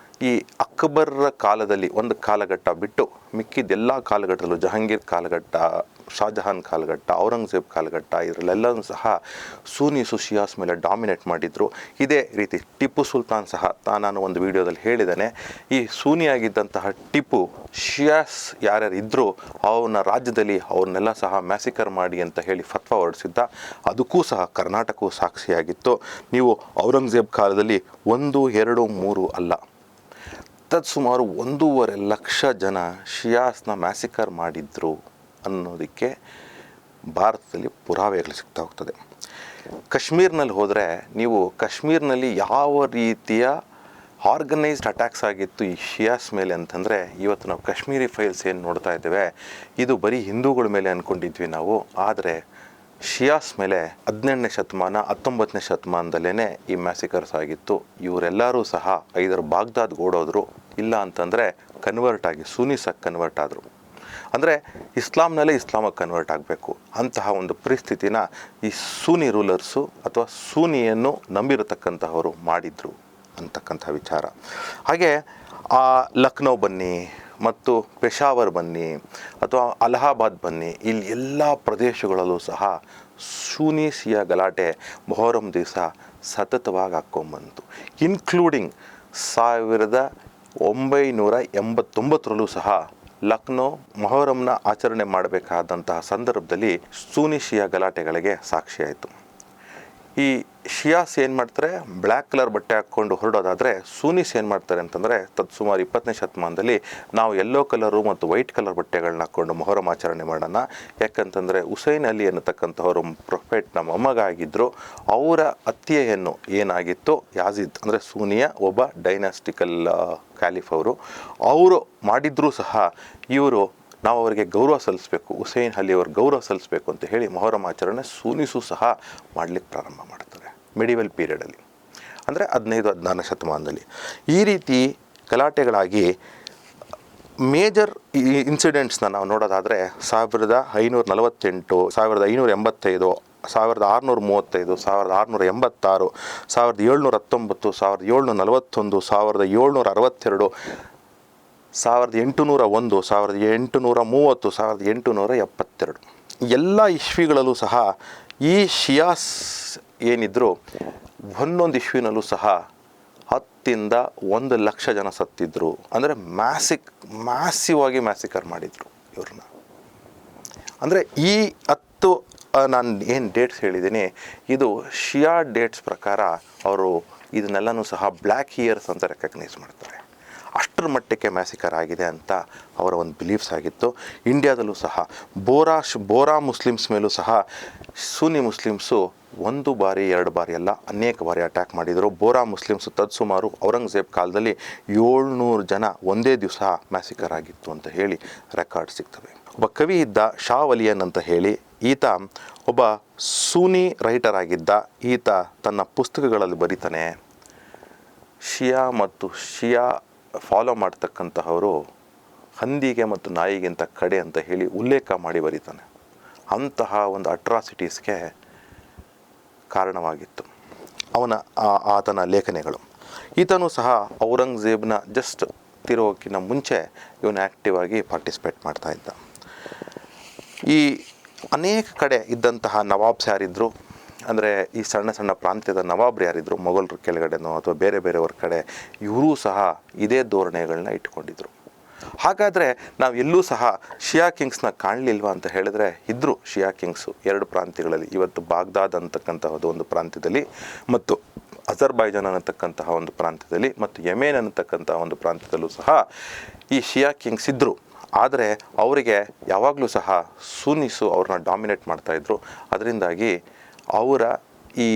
ಈ ಅಕ್ಬರ್ರ ಕಾಲದಲ್ಲಿ ಒಂದು ಕಾಲಘಟ್ಟ ಬಿಟ್ಟು ಮಿಕ್ಕಿದ್ದೆಲ್ಲ ಕಾಲಘಟ್ಟದಲ್ಲೂ, ಜಹಾಂಗೀರ್ ಕಾಲಘಟ್ಟ, ಶಾಜಹಾನ್ ಕಾಲಘಟ್ಟ, ಔರಂಗಜೇಬ್ ಕಾಲಘಟ್ಟ, ಇದರಲ್ಲೆಲ್ಲವೂ ಸಹ ಸೂನೀಸು ಶಿಯಾಸ್ ಮೇಲೆ ಡಾಮಿನೇಟ್ ಮಾಡಿದರು. ಇದೇ ರೀತಿ ಟಿಪ್ಪು ಸುಲ್ತಾನ್ ಸಹ ನಾನು ಒಂದು ವಿಡಿಯೋದಲ್ಲಿ ಹೇಳಿದ್ದೇನೆ, ಈ ಸೂನಿಯಾಗಿದ್ದಂತಹ ಟಿಪ್ಪು ಶಿಯಾಸ್ ಯಾರ್ಯಾರು ಇದ್ದರೂ ಅವನ ರಾಜ್ಯದಲ್ಲಿ ಅವ್ರನ್ನೆಲ್ಲ ಸಹ ಮ್ಯಾಸಿಕರ್ ಮಾಡಿ ಅಂತ ಹೇಳಿ ಫತ್ವಾ ಹೊರಡಿಸಿದ್ದ. ಅದಕ್ಕೂ ಸಹ ಕರ್ನಾಟಕವು ಸಾಕ್ಷಿಯಾಗಿತ್ತು. ನೀವು ಔರಂಗಜೇಬ್ ಕಾಲದಲ್ಲಿ 1, 2, 3 ಅಲ್ಲ, ಸುಮಾರು 1.5 ಲಕ್ಷ ಜನ ಶಿಯಾಸ್ನ ಮ್ಯಾಸಿಕರ್ ಮಾಡಿದ್ರು ಅನ್ನೋದಕ್ಕೆ ಭಾರತದಲ್ಲಿ ಪುರಾವೆಗಳು ಸಿಗ್ತಾ ಹೋಗ್ತದೆ. ಕಾಶ್ಮೀರ್ನಲ್ಲಿ ಹೋದರೆ ನೀವು ಕಾಶ್ಮೀರ್ನಲ್ಲಿ ಯಾವ ರೀತಿಯ ಆರ್ಗನೈಸ್ಡ್ ಅಟ್ಯಾಕ್ಸ್ ಆಗಿತ್ತು ಈ ಶಿಯಾಸ್ ಮೇಲೆ ಅಂತಂದರೆ, ಇವತ್ತು ನಾವು ಕಾಶ್ಮೀರಿ ಫೈಲ್ಸ್ ಏನು ನೋಡ್ತಾ ಇದ್ದೇವೆ ಇದು ಬರೀ ಹಿಂದೂಗಳ ಮೇಲೆ ಅಂದ್ಕೊಂಡಿದ್ವಿ ನಾವು, ಆದರೆ ಶಿಯಾಸ್ ಮೇಲೆ 18ನೇ ಶತಮಾನ 19ನೇ ಶತಮಾನದಲ್ಲೇ ಈ ಮ್ಯಾಸಿಕರ್ಸ್ ಆಗಿತ್ತು. ಇವರೆಲ್ಲರೂ ಸಹ ಐದರ ಬಾಗ್ದಾದ್ಗೆ ಓಡೋದ್ರು, ಇಲ್ಲ ಅಂತಂದರೆ ಕನ್ವರ್ಟ್ ಆಗಿ ಸೂನೀಸಾಗಿ ಕನ್ವರ್ಟ್ ಆದರು. ಅಂದರೆ ಇಸ್ಲಾಂನಲ್ಲೇ ಇಸ್ಲಾಮಾಗಿ ಕನ್ವರ್ಟ್ ಆಗಬೇಕು ಅಂತಹ ಒಂದು ಪರಿಸ್ಥಿತಿನ ಈ ಸೂನಿ ರೂಲರ್ಸು ಅಥವಾ ಸೂನಿಯನ್ನು ನಂಬಿರತಕ್ಕಂತಹವರು ಮಾಡಿದರು ಅಂತಕ್ಕಂಥ ವಿಚಾರ. ಹಾಗೆ ಲಕ್ನೋ ಬನ್ನಿ ಮತ್ತು ಪೆಷಾವರ್ ಬನ್ನಿ ಅಥವಾ ಅಲಹಾಬಾದ್ ಬನ್ನಿ, ಇಲ್ಲಿ ಎಲ್ಲ ಪ್ರದೇಶಗಳಲ್ಲೂ ಸಹ ಸೂನಿ ಶಿಯಾ ಗಲಾಟೆ ಮೊಹರಂ ದಿವಸ ಸತತವಾಗಿ ಹಾಕ್ಕೊಂಬಂತು. ಇನ್ಕ್ಲೂಡಿಂಗ್ 1989ರಲ್ಲೂ ಸಹ ಲಕ್ನೋ ಮೊಹರಂನ ಆಚರಣೆ ಮಾಡಬೇಕಾದಂತಹ ಸಂದರ್ಭದಲ್ಲಿ ಸೂನಿ ಶಿಯಾ ಗಲಾಟೆಗಳಿಗೆ ಸಾಕ್ಷಿಯಾಯಿತು. ಈ ಶಿಯಾಸ್ ಏನು ಮಾಡ್ತಾರೆ, ಬ್ಲ್ಯಾಕ್ ಕಲರ್ ಬಟ್ಟೆ ಹಾಕ್ಕೊಂಡು ಹೊರಡೋದಾದರೆ ಸೂನೀಸ್ ಏನು ಮಾಡ್ತಾರೆ ಅಂತಂದರೆ ಸುಮಾರು 20ನೇ ಶತಮಾನದಲ್ಲಿ ನಾವು ಯೆಲ್ಲೋ ಕಲರು ಮತ್ತು ವೈಟ್ ಕಲರ್ ಬಟ್ಟೆಗಳನ್ನ ಹಾಕ್ಕೊಂಡು ಮೊಹರಂ ಆಚರಣೆ ಮಾಡೋಣ. ಯಾಕಂತಂದರೆ ಹುಸೈನ್ ಅಲಿ ಅನ್ನತಕ್ಕಂಥವರು ಪ್ರೊಫೆಟ್ನ ಮೊಮ್ಮಗ ಆಗಿದ್ದರು. ಅವರ ಅತ್ತಿಯ ಹೆಣ್ಣು ಏನಾಗಿತ್ತು ಯಾಜಿದ್, ಅಂದರೆ ಸೂನಿಯ ಒಬ್ಬ ಡೈನಾಸ್ಟಿಕಲ್ ಕ್ಯಾಲಿಫ್ ಅವರು ಮಾಡಿದ್ರೂ ಸಹ ಇವರು ನಾವು ಅವರಿಗೆ ಗೌರವ ಸಲ್ಲಿಸಬೇಕು, ಹುಸೈನ್ ಅಲಿ ಅವ್ರಿಗೆ ಗೌರವ ಸಲ್ಲಿಸಬೇಕು ಅಂತ ಹೇಳಿ ಮೊಹರಂ ಆಚರಣೆ ಸೂನೀಸು ಸಹ ಮಾಡಲಿಕ್ಕೆ ಪ್ರಾರಂಭ ಮಾಡ್ತಾರೆ ಮೆಡಿವಲ್ ಪೀರಿಯಡಲ್ಲಿ, ಅಂದರೆ 15-16ನೇ ಶತಮಾನದಲ್ಲಿ. ಈ ರೀತಿ ಗಲಾಟೆಗಳಾಗಿ ಮೇಜರ್ ಇನ್ಸಿಡೆಂಟ್ಸ್ನ ನಾವು ನೋಡೋದಾದರೆ 1548, 1585, 1635, 1686, 1719, 1741, 1762, 1801, 1830, 1872 ಎಲ್ಲ ಇಶ್ವಿಗಳಲ್ಲೂ ಸಹ ಈ ಶಿಯಾಸ್ ಏನಿದ್ರು ಒಂದೊಂದು ಇಶ್ವಿನಲ್ಲೂ ಸಹ 10 1 ಲಕ್ಷ ಜನ ಸತ್ತಿದ್ರು. ಅಂದರೆ ಮ್ಯಾಸಿವ್ ಆಗಿ ಮ್ಯಾಸಿಕರ್ ಮಾಡಿದರು ಇವ್ರನ್ನ. ಅಂದರೆ ಈ 10 ನಾನು ಏನು ಡೇಟ್ಸ್ ಹೇಳಿದ್ದೀನಿ ಇದು ಶಿಯಾ ಡೇಟ್ಸ್ ಪ್ರಕಾರ ಅವರು ಇದನ್ನೆಲ್ಲನೂ ಸಹ ಬ್ಲ್ಯಾಕ್ ಇಯರ್ಸ್ ಅಂತ ರೆಕಗ್ನೈಸ್ ಮಾಡ್ತಾರೆ. ಅಷ್ಟರ ಮಟ್ಟಕ್ಕೆ ಮ್ಯಾಸಿಕರ್ ಆಗಿದೆ ಅಂತ ಅವರ ಒಂದು ಬಿಲೀಫ್ಸ್ ಆಗಿತ್ತು. ಇಂಡಿಯಾದಲ್ಲೂ ಸಹ ಬೋರಾ ಮುಸ್ಲಿಮ್ಸ್ ಮೇಲೂ ಸಹ ಸುನ್ನಿ ಮುಸ್ಲಿಮ್ಸು 1 ಬಾರಿ 2 ಬಾರಿ ಅಲ್ಲ ಅನೇಕ ಬಾರಿ ಅಟ್ಯಾಕ್ ಮಾಡಿದರು. ಬೋರಾ ಮುಸ್ಲಿಮ್ಸು ತತ್ಸುಮಾರು ಔರಂಗಜೇಬ್ ಕಾಲದಲ್ಲಿ 700 ಜನ ಒಂದೇ ದಿವಸ ಮ್ಯಾಸಿಕರ್ ಆಗಿತ್ತು ಅಂತ ಹೇಳಿ ರೆಕಾರ್ಡ್ ಸಿಗ್ತವೆ. ಒಬ್ಬ ಕವಿ ಇದ್ದ ಶಾ ವಲಿಯನ್ ಅಂತ ಹೇಳಿ, ಈತ ಒಬ್ಬ ಸೂನಿ ರೈಟರ್ ಆಗಿದ್ದ. ಈತ ತನ್ನ ಪುಸ್ತಕಗಳಲ್ಲಿ ಬರೀತಾನೆ, ಶಿಯಾ ಫಾಲೋ ಮಾಡ್ತಕ್ಕಂತಹವರು ಹಂದಿಗೆ ಮತ್ತು ನಾಯಿಗಿಂತ ಕಡೆ ಅಂತ ಹೇಳಿ ಉಲ್ಲೇಖ ಮಾಡಿ ಬರೀತಾನೆ. ಅಂತಹ ಒಂದು ಅಟ್ರಾಸಿಟೀಸ್ಗೆ ಕಾರಣವಾಗಿತ್ತು ಆತನ ಲೇಖನಗಳು. ಈತನೂ ಸಹ ಔರಂಗಜೇಬ್ನ ಜಸ್ಟ್ ತಿರೋಕ್ಕಿಂತ ಮುಂಚೆ ಇವನು ಆ್ಯಕ್ಟಿವ್ ಆಗಿ ಪಾರ್ಟಿಸಿಪೇಟ್ ಮಾಡ್ತಾ ಇದ್ದ. ಈ ಅನೇಕ ಕಡೆ ಇದ್ದಂತಹ ನವಾಬ್ಸ್ ಯಾರಿದ್ದರು ಅಂದರೆ ಈ ಸಣ್ಣ ಸಣ್ಣ ಪ್ರಾಂತ್ಯದ ನವಾಬ್ರು ಯಾರಿದ್ದರು, ಮೊಘಲರ ಕೆಳಗಡೆನೋ ಅಥವಾ ಬೇರೆ ಬೇರೆಯವ್ರ ಕಡೆ, ಇವರೂ ಸಹ ಇದೇ ಧೋರಣೆಗಳನ್ನ ಇಟ್ಕೊಂಡಿದ್ರು. ಹಾಗಾದರೆ ನಾವು ಎಲ್ಲೂ ಸಹ ಶಿಯಾ ಕಿಂಗ್ಸ್ನ ಕಾಣಲಿಲ್ವಾ ಅಂತ ಹೇಳಿದ್ರೆ ಇದ್ದರು ಶಿಯಾ ಕಿಂಗ್ಸು 2 ಪ್ರಾಂತ್ಯಗಳಲ್ಲಿ. ಇವತ್ತು ಬಾಗ್ದಾದ್ ಅಂತಕ್ಕಂತಹದ್ದು ಒಂದು ಪ್ರಾಂತ್ಯದಲ್ಲಿ ಮತ್ತು ಅಜರ್ಬೈಜಾನ್ ಅನ್ನತಕ್ಕಂತಹ ಒಂದು ಪ್ರಾಂತ್ಯದಲ್ಲಿ ಮತ್ತು ಯೆಮೆನ್ ಅನ್ನತಕ್ಕಂತಹ ಒಂದು ಪ್ರಾಂತ್ಯದಲ್ಲೂ ಸಹ ಈ ಶಿಯಾ ಕಿಂಗ್ಸ್ ಇದ್ದರು. ಆದರೆ ಅವರಿಗೆ ಯಾವಾಗಲೂ ಸಹ ಸುನ್ನೀಸು ಅವ್ರನ್ನ ಡಾಮಿನೇಟ್ ಮಾಡ್ತಾಯಿದ್ರು. ಅದರಿಂದಾಗಿ ಅವರ ಈ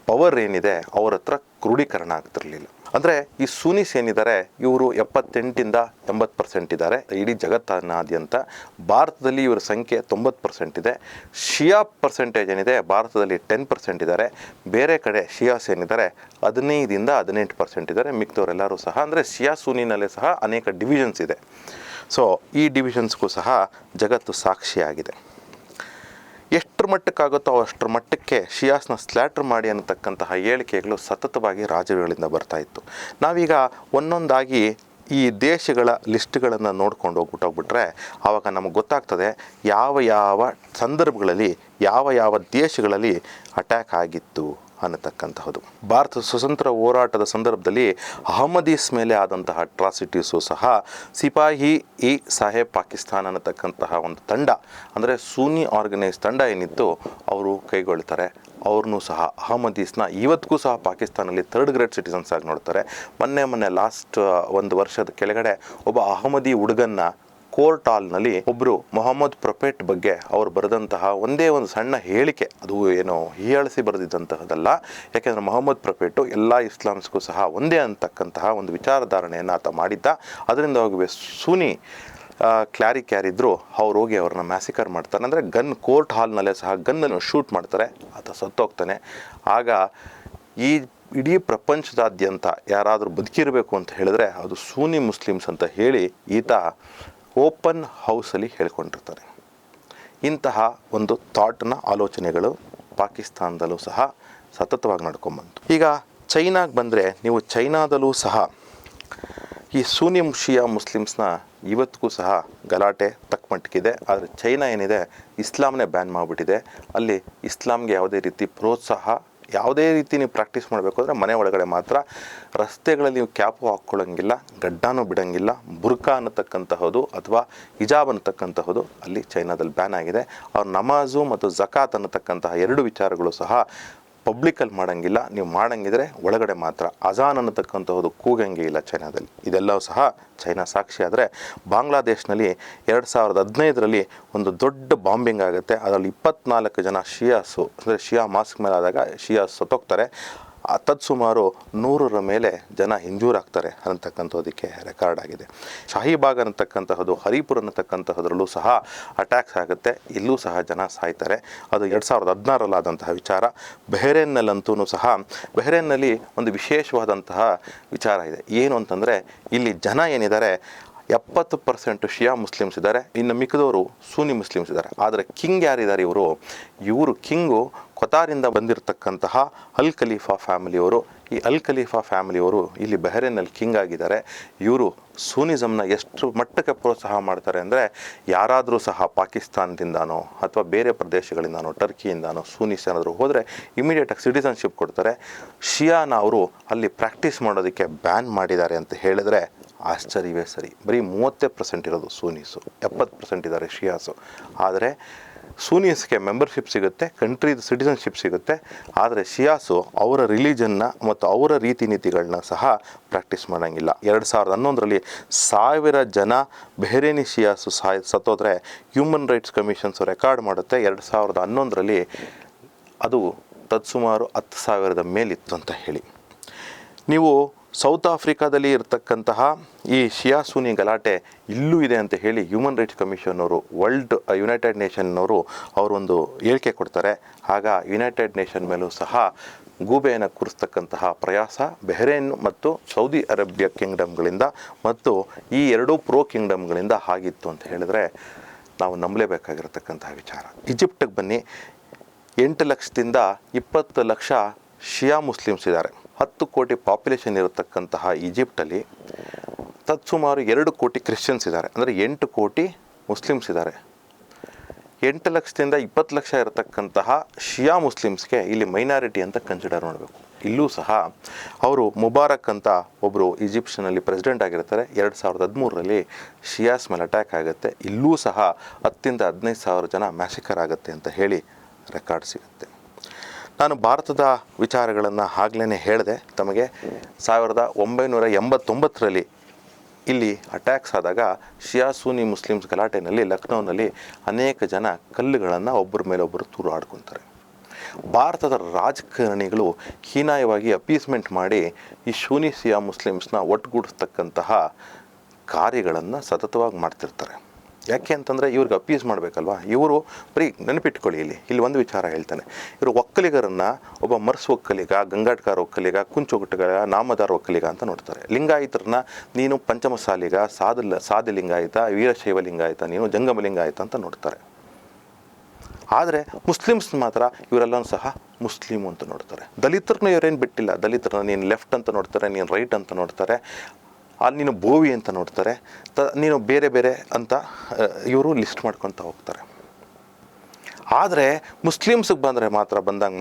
ಪವರ್ ಏನಿದೆ ಅವ್ರ ಹತ್ರ ಕ್ರೋಢೀಕರಣ ಆಗ್ತಿರಲಿಲ್ಲ. ಅಂದರೆ ಈ ಸುನ್ನೀಸ್ ಏನಿದ್ದಾರೆ ಇವರು 78-80% ಇದ್ದಾರೆ ಇಡೀ ಜಗತ್ತಿನಾದ್ಯಂತ. ಭಾರತದಲ್ಲಿ ಇವರ ಸಂಖ್ಯೆ 90% ಇದೆ. ಶಿಯಾ ಪರ್ಸೆಂಟೇಜ್ ಏನಿದೆ ಭಾರತದಲ್ಲಿ 10% ಇದ್ದಾರೆ. ಬೇರೆ ಕಡೆ ಶಿಯಾಸ್ ಏನಿದ್ದಾರೆ 15-18% ಇದ್ದಾರೆ. ಮಿಕ್ದವರೆಲ್ಲರೂ ಸಹ ಅಂದರೆ ಶಿಯಾ ಸುನ್ನಿನಲ್ಲೇ ಸಹ ಅನೇಕ ಡಿವಿಷನ್ಸ್ ಇದೆ. ಸೊ ಈ ಡಿವಿಷನ್ಸ್ಗೂ ಸಹ ಜಗತ್ತು ಸಾಕ್ಷಿಯಾಗಿದೆ. ಎಷ್ಟರ ಮಟ್ಟಕ್ಕಾಗುತ್ತೋ ಅಷ್ಟರ ಮಟ್ಟಕ್ಕೆ ಶಿಯಾಸ್ನ ಸ್ಲ್ಯಾಟ್ರ್ ಮಾಡಿ ಅನ್ನತಕ್ಕಂತಹ ಹೇಳಿಕೆಗಳು ಸತತವಾಗಿ ರಾಜರುಗಳಿಂದ ಬರ್ತಾಯಿತ್ತು. ನಾವೀಗ ಒಂದೊಂದಾಗಿ ಈ ದೇಶಗಳ ಲಿಸ್ಟ್ಗಳನ್ನು ನೋಡ್ಕೊಂಡು ಹೋಗ್ಬಿಟ್ರೆ ಆವಾಗ ನಮಗೆ ಗೊತ್ತಾಗ್ತದೆ ಯಾವ ಸಂದರ್ಭಗಳಲ್ಲಿ ಯಾವ ದೇಶಗಳಲ್ಲಿ ಅಟ್ಯಾಕ್ ಆಗಿತ್ತು ಅನ್ನತಕ್ಕಂತಹದ್ದು. ಭಾರತ ಸ್ವತಂತ್ರ ಹೋರಾಟದ ಸಂದರ್ಭದಲ್ಲಿ ಅಹಮದೀಸ್ ಮೇಲೆ ಆದಂತಹ ಅಟ್ರಾಸಿಟೀಸು ಸಹ ಸಿಪಾಹಿ ಇ ಸಾಹೇಬ್ ಪಾಕಿಸ್ತಾನ್ ಅನ್ನತಕ್ಕಂತಹ ಒಂದು ತಂಡ ಅಂದರೆ ಸೂನಿ ಆರ್ಗನೈಸ್ ತಂಡ ಏನಿತ್ತು ಅವರು ಕೈಗೊಳ್ತಾರೆ. ಅವ್ರನ್ನೂ ಸಹ ಅಹಮದೀಸ್ನ ಇವತ್ತಿಗೂ ಸಹ ಪಾಕಿಸ್ತಾನಲ್ಲಿ 3rd ಗ್ರೇಡ್ ಸಿಟಿಸನ್ಸ್ ಆಗಿ ನೋಡ್ತಾರೆ. ಮೊನ್ನೆ ಲಾಸ್ಟ್ 1 ವರ್ಷದ ಕೆಳಗಡೆ ಒಬ್ಬ ಅಹಮದಿ ಹುಡುಗನ್ನ ಕೋರ್ಟ್ ಹಾಲ್ನಲ್ಲಿ ಒಬ್ಬರು ಮೊಹಮ್ಮದ್ ಪ್ರೊಫೆಟ್ ಬಗ್ಗೆ ಅವರು ಬರೆದಂತಹ ಒಂದೇ ಒಂದು ಸಣ್ಣ ಹೇಳಿಕೆ, ಅದು ಏನೋ ಹೀಯಾಳಿಸಿ ಬರೆದಿದ್ದಂತಹದ್ದಲ್ಲ. ಯಾಕೆಂದರೆ ಮೊಹಮ್ಮದ್ ಪ್ರೊಫೆಟು ಎಲ್ಲ ಇಸ್ಲಾಮ್ಸ್ಗೂ ಸಹ ಒಂದೇ ಅಂತಕ್ಕಂತಹ ಒಂದು ವಿಚಾರಧಾರಣೆಯನ್ನು ಆತ ಮಾಡಿದ್ದ. ಅದರಿಂದ ಹೋಗಿ ಸುನಿ ಕ್ಲಾರಿಕ್ ಯಾರಿದ್ರು ಅವ್ರು ಹೋಗಿ ಅವ್ರನ್ನ ಮ್ಯಾಸಿಕರ್ ಮಾಡ್ತಾರೆ. ಅಂದರೆ ಕೋರ್ಟ್ ಹಾಲ್ನಲ್ಲೇ ಸಹ ಗನ್ನನ್ನು ಶೂಟ್ ಮಾಡ್ತಾರೆ. ಆತ ಸತ್ತೋಗ್ತಾನೆ. ಆಗ ಈ ಇಡೀ ಪ್ರಪಂಚದಾದ್ಯಂತ ಯಾರಾದರೂ ಬದುಕಿರಬೇಕು ಅಂತ ಹೇಳಿದ್ರೆ ಅದು ಸೂನಿ ಮುಸ್ಲಿಮ್ಸ್ ಅಂತ ಹೇಳಿ ಈತ ಓಪನ್ ಹೌಸಲ್ಲಿ ಹೇಳ್ಕೊಂಡಿರ್ತಾರೆ. ಇಂತಹ ಒಂದು ಆಲೋಚನೆಗಳು ಪಾಕಿಸ್ತಾನದಲ್ಲೂ ಸಹ ಸತತವಾಗಿ ನಡ್ಕೊಂಬಂತು. ಈಗ ಚೈನಾಗೆ ಬಂದರೆ ನೀವು ಚೈನಾದಲ್ಲೂ ಸಹ ಈ ಸೂನಿ ಶಿಯಾ ಮುಸ್ಲಿಮ್ಸ್ನ ಇವತ್ತಿಗೂ ಸಹ ಗಲಾಟೆ ತಕ್ಕಮಟ್ಟಿಗಿದೆ. ಆದರೆ ಚೈನಾ ಏನಿದೆ ಇಸ್ಲಾಮ್ನೇ ಬ್ಯಾನ್ ಮಾಡಿಬಿಟ್ಟಿದೆ. ಅಲ್ಲಿ ಇಸ್ಲಾಮ್ಗೆ ಯಾವುದೇ ರೀತಿ ಪ್ರೋತ್ಸಾಹ, ಯಾವುದೇ ರೀತಿ ನೀವು ಪ್ರಾಕ್ಟೀಸ್ ಮಾಡಬೇಕು ಅಂದರೆ ಮನೆ ಒಳಗಡೆ ಮಾತ್ರ. ರಸ್ತೆಗಳಲ್ಲಿ ನೀವು ಕ್ಯಾಪು ಹಾಕ್ಕೊಳ್ಳೋಂಗಿಲ್ಲ, ಗಡ್ಡನೂ ಬಿಡೋಂಗಿಲ್ಲ. ಬುರ್ಕಾ ಅನ್ನತಕ್ಕಂತಹದ್ದು ಅಥವಾ ಹಿಜಾಬ್ ಅನ್ನತಕ್ಕಂತಹದ್ದು ಅಲ್ಲಿ ಚೈನಾದಲ್ಲಿ ಬ್ಯಾನ್ ಆಗಿದೆ. ಅವ್ರ ನಮಾಜು ಮತ್ತು ಝಕಾತ್ ಅನ್ನತಕ್ಕಂತಹ 2 ವಿಚಾರಗಳು ಸಹ ಪಬ್ಲಿಕಲ್ಲಿ ಮಾಡೋಂಗಿಲ್ಲ. ನೀವು ಮಾಡೋಂಗಿದ್ರೆ ಒಳಗಡೆ ಮಾತ್ರ. ಅಜಾನ್ ಅನ್ನತಕ್ಕಂತಹದ್ದು ಕೂಗಂಗೆ ಇಲ್ಲ ಚೈನಾದಲ್ಲಿ. ಇದೆಲ್ಲವೂ ಸಹ ಚೈನಾ ಸಾಕ್ಷಿ. ಆದರೆ ಬಾಂಗ್ಲಾದೇಶನಲ್ಲಿ 2015ರಲ್ಲಿ ಒಂದು ದೊಡ್ಡ ಬಾಂಬಿಂಗ್ ಆಗುತ್ತೆ. ಅದರಲ್ಲಿ 24 ಜನ ಶಿಯಾಸು ಅಂದರೆ ಶಿಯಾ ಮಾಸ್ಕ್ ಮೇಲೆ ಆದಾಗ ಶಿಯಾಸ್ ಸತ್ತೋಗ್ತಾರೆ. ತತ್ಸುಮಾರು 100ರ ಮೇಲೆ ಜನ ಇಂಜೂರ್ ಆಗ್ತಾರೆ ಅನ್ನತಕ್ಕಂಥದ್ದಕ್ಕೆ ರೆಕಾರ್ಡ್ ಆಗಿದೆ. ಶಾಹಿಬಾಗ್ ಅನ್ನತಕ್ಕಂತಹದ್ದು, ಹರಿಪುರ್ ಅನ್ನತಕ್ಕಂತಹದ್ರಲ್ಲೂ ಸಹ ಅಟ್ಯಾಕ್ಸ್ ಆಗುತ್ತೆ. ಇಲ್ಲೂ ಸಹ ಜನ ಸಾಯ್ತಾರೆ. ಅದು 2016ರಲ್ಲಿ ಆದಂತಹ ವಿಚಾರ. ಬಹ್ರೇನ್ನಲ್ಲಂತೂ ಸಹ ಬಹ್ರೇನ್ನಲ್ಲಿ ಒಂದು ವಿಶೇಷವಾದಂತಹ ವಿಚಾರ ಇದೆ. ಏನು ಅಂತಂದರೆ ಇಲ್ಲಿ ಜನ ಏನಿದ್ದಾರೆ 70% ಶಿಯಾ ಮುಸ್ಲಿಮ್ಸ್ ಇದ್ದಾರೆ, ಇನ್ನು ಮಿಕ್ಕಿದವರು ಸೂನಿ ಮುಸ್ಲಿಮ್ಸ್ ಇದ್ದಾರೆ. ಆದರೆ ಕಿಂಗ್ ಯಾರಿದ್ದಾರೆ ಇವರು ಕಿಂಗು ಕೊತಾರಿಂದ ಬಂದಿರತಕ್ಕಂತಹ ಅಲ್ ಖಲೀಫಾ ಫ್ಯಾಮಿಲಿಯವರು. ಈ ಅಲ್ ಖಲೀಫಾ ಫ್ಯಾಮಿಲಿಯವರು ಇಲ್ಲಿ ಬಹರೇನಲ್ಲಿ ಕಿಂಗ್ ಆಗಿದ್ದಾರೆ. ಇವರು ಸೂನಿಸಮ್ನ ಎಷ್ಟು ಮಟ್ಟಕ್ಕೆ ಪ್ರೋತ್ಸಾಹ ಮಾಡ್ತಾರೆ ಅಂದರೆ, ಯಾರಾದರೂ ಸಹ ಪಾಕಿಸ್ತಾನದಿಂದನೋ ಅಥವಾ ಬೇರೆ ಪ್ರದೇಶಗಳಿಂದನೋ ಟರ್ಕಿಯಿಂದನೋ ಸೂನಿಸ್ ಏನಾದರೂ ಹೋದರೆ ಇಮಿಡಿಯೇಟಾಗಿ ಸಿಟಿಸನ್ಶಿಪ್ ಕೊಡ್ತಾರೆ. ಶಿಯಾನ ಅವರು ಅಲ್ಲಿ ಪ್ರಾಕ್ಟೀಸ್ ಮಾಡೋದಕ್ಕೆ ಬ್ಯಾನ್ ಮಾಡಿದ್ದಾರೆ ಅಂತ ಹೇಳಿದ್ರೆ ಆಶ್ಚರ್ಯವೇ ಸರಿ. ಬರೀ 30% ಇರೋದು ಸೂನೀಸು, 70% ಇದ್ದಾರೆ ಶಿಯಾಸು. ಆದರೆ ಸೂನೀಸ್ಗೆ ಮೆಂಬರ್ಶಿಪ್ ಸಿಗುತ್ತೆ, ಕಂಟ್ರಿದು ಸಿಟಿಸನ್ಶಿಪ್ ಸಿಗುತ್ತೆ. ಆದರೆ ಶಿಯಾಸು ಅವರ ರಿಲಿಜನ್ನ ಮತ್ತು ಅವರ ರೀತಿ ನೀತಿಗಳನ್ನ ಸಹ ಪ್ರಾಕ್ಟೀಸ್ ಮಾಡೋಂಗಿಲ್ಲ. 2011ರಲ್ಲಿ 1000 ಜನ ಬೆಹರೇನಿ ಶಿಯಾಸು ಸತ್ತೋದ್ರೆ ಹ್ಯೂಮನ್ ರೈಟ್ಸ್ ಕಮಿಷನ್ಸು ರೆಕಾರ್ಡ್ ಮಾಡುತ್ತೆ. 2011ರಲ್ಲಿ ಅದು ತತ್ಸುಮಾರು 10,000 ಮೇಲಿತ್ತು ಅಂತ ಹೇಳಿ. ನೀವು ಸೌತ್ ಆಫ್ರಿಕಾದಲ್ಲಿ ಇರತಕ್ಕಂತಹ ಈ ಶಿಯಾ ಸುನಿ ಗಲಾಟೆ ಇಲ್ಲೂ ಇದೆ ಅಂತ ಹೇಳಿ ಹ್ಯೂಮನ್ ರೈಟ್ಸ್ ಕಮಿಷನ್ನವರು, ಯುನೈಟೆಡ್ ನೇಷನ್ನವರು ಅವರೊಂದು ಹೇಳಿಕೆ ಕೊಡ್ತಾರೆ. ಆಗ ಯುನೈಟೆಡ್ ನೇಷನ್ ಮೇಲೂ ಸಹ ಗೂಬೆಯನ್ನು ಕೂರಿಸ್ತಕ್ಕಂತಹ ಪ್ರಯಾಸ ಬೆಹರೇನ್ ಮತ್ತು ಸೌದಿ ಅರೇಬಿಯಾ ಕಿಂಗ್ಡಮ್ಗಳಿಂದ ಮತ್ತು ಈ ಎರಡೂ ಪ್ರೋ ಕಿಂಗ್ಡಮ್ಗಳಿಂದ ಆಗಿತ್ತು ಅಂತ ಹೇಳಿದ್ರೆ ನಾವು ನಂಬಲೇಬೇಕಾಗಿರತಕ್ಕಂತಹ ವಿಚಾರ. ಈಜಿಪ್ಟಿಗೆ ಬನ್ನಿ. 8 ಲಕ್ಷದಿಂದ 20 ಲಕ್ಷ ಶಿಯಾ ಮುಸ್ಲಿಮ್ಸ್ ಇದ್ದಾರೆ. 10 ಕೋಟಿ ಪಾಪ್ಯುಲೇಷನ್ ಇರತಕ್ಕಂತಹ ಈಜಿಪ್ಟಲ್ಲಿ ತತ್ಸುಮಾರು 2 ಕೋಟಿ ಕ್ರಿಶ್ಚಿಯನ್ಸ್ ಇದ್ದಾರೆ. ಅಂದರೆ 8 ಕೋಟಿ ಮುಸ್ಲಿಮ್ಸ್ ಇದ್ದಾರೆ. 8 ಲಕ್ಷದಿಂದ 20 ಲಕ್ಷ ಇರತಕ್ಕಂತಹ ಶಿಯಾ ಮುಸ್ಲಿಮ್ಸ್ಗೆ ಇಲ್ಲಿ ಮೈನಾರಿಟಿ ಅಂತ ಕನ್ಸಿಡರ್ ಮಾಡಬೇಕು. ಇಲ್ಲೂ ಸಹ ಅವರು ಮುಬಾರಕ್ ಅಂತ ಒಬ್ಬರು ಈಜಿಪ್ಷನಲ್ಲಿ ಪ್ರೆಸಿಡೆಂಟ್ ಆಗಿರ್ತಾರೆ. 2013ರಲ್ಲಿ ಶಿಯಾಸ್ ಮೇಲೆ ಅಟ್ಯಾಕ್ ಆಗುತ್ತೆ. ಇಲ್ಲೂ ಸಹ 10,000 to 15,000 ಜನ ಮ್ಯಾಸಿಕರ್ ಆಗುತ್ತೆ ಅಂತ ಹೇಳಿ ರೆಕಾರ್ಡ್ ಸಿಗುತ್ತೆ. ನಾನು ಭಾರತದ ವಿಚಾರಗಳನ್ನು ಆಗಲೇ ಹೇಳಿದೆ ತಮಗೆ. 1989ರಲ್ಲಿ ಇಲ್ಲಿ ಅಟ್ಯಾಕ್ಸ್ ಆದಾಗ ಶಿಯಾ ಸೂನಿ ಮುಸ್ಲಿಮ್ಸ್ ಗಲಾಟೆಯಲ್ಲಿ ಲಕ್ನೋನಲ್ಲಿ ಅನೇಕ ಜನ ಕಲ್ಲುಗಳನ್ನು ಒಬ್ಬರ ಮೇಲೊಬ್ಬರು ತೂರಾಡ್ಕೊತಾರೆ. ಭಾರತದ ರಾಜಕಾರಣಿಗಳು ಹೀನಾಯವಾಗಿ ಅಪೀಸ್ಮೆಂಟ್ ಮಾಡಿ ಈ ಸೂನಿ ಶಿಯಾ ಮುಸ್ಲಿಮ್ಸ್ನ ಒಟ್ಟುಗೂಡಿಸ್ತಕ್ಕಂತಹ ಕಾರ್ಯಗಳನ್ನು ಸತತವಾಗಿ ಮಾಡ್ತಿರ್ತಾರೆ. ಯಾಕೆ ಅಂತಂದರೆ ಇವ್ರಿಗೆ ಅಪೀಸ್ ಮಾಡಬೇಕಲ್ವ. ಇವರು ಬರೀ ನೆನಪಿಟ್ಕೊಳ್ಳಿ, ಇಲ್ಲಿ ಒಂದು ವಿಚಾರ ಹೇಳ್ತಾನೆ. ಇವರು ಒಕ್ಕಲಿಗರನ್ನು ಒಬ್ಬ ಮರ್ಸ್ ಒಕ್ಕಲಿಗ, ಗಂಗಾಟ್ಕಾರ ಒಕ್ಕಲಿಗ, ಕುಂಚೊಗಟ್ಟುಗಳ, ನಾಮದಾರ ಒಕ್ಕಲಿಗ ಅಂತ ನೋಡ್ತಾರೆ. ಲಿಂಗಾಯತರನ್ನ ನೀನು ಪಂಚಮಸಾಲಿಗ, ಸಾದಿ ಲಿಂಗಾಯತ, ವೀರಶೈವ ಲಿಂಗಾಯತ, ನೀನು ಜಂಗಮ ಲಿಂಗಾಯತ ಅಂತ ನೋಡ್ತಾರೆ. ಆದರೆ ಮುಸ್ಲಿಮ್ಸ್ ಮಾತ್ರ ಇವರೆಲ್ಲನೂ ಸಹ ಮುಸ್ಲಿಮು ಅಂತ ನೋಡ್ತಾರೆ. ದಲಿತರನ್ನ ಇವರೇನು ಬಿಟ್ಟಿಲ್ಲ. ದಲಿತರನ್ನ ನೀನು ಲೆಫ್ಟ್ ಅಂತ ನೋಡ್ತಾರೆ, ನೀನು ರೈಟ್ ಅಂತ ನೋಡ್ತಾರೆ, ಅಲ್ಲಿ ನೀನು ಬೋವಿ ಅಂತ ನೋಡ್ತಾರೆ, ನೀನು ಬೇರೆ ಬೇರೆ ಅಂತ ಇವರು ಲಿಸ್ಟ್ ಮಾಡ್ಕೊತ ಹೋಗ್ತಾರೆ. ಆದರೆ ಮುಸ್ಲಿಮ್ಸಿಗೆ ಬಂದಾಗ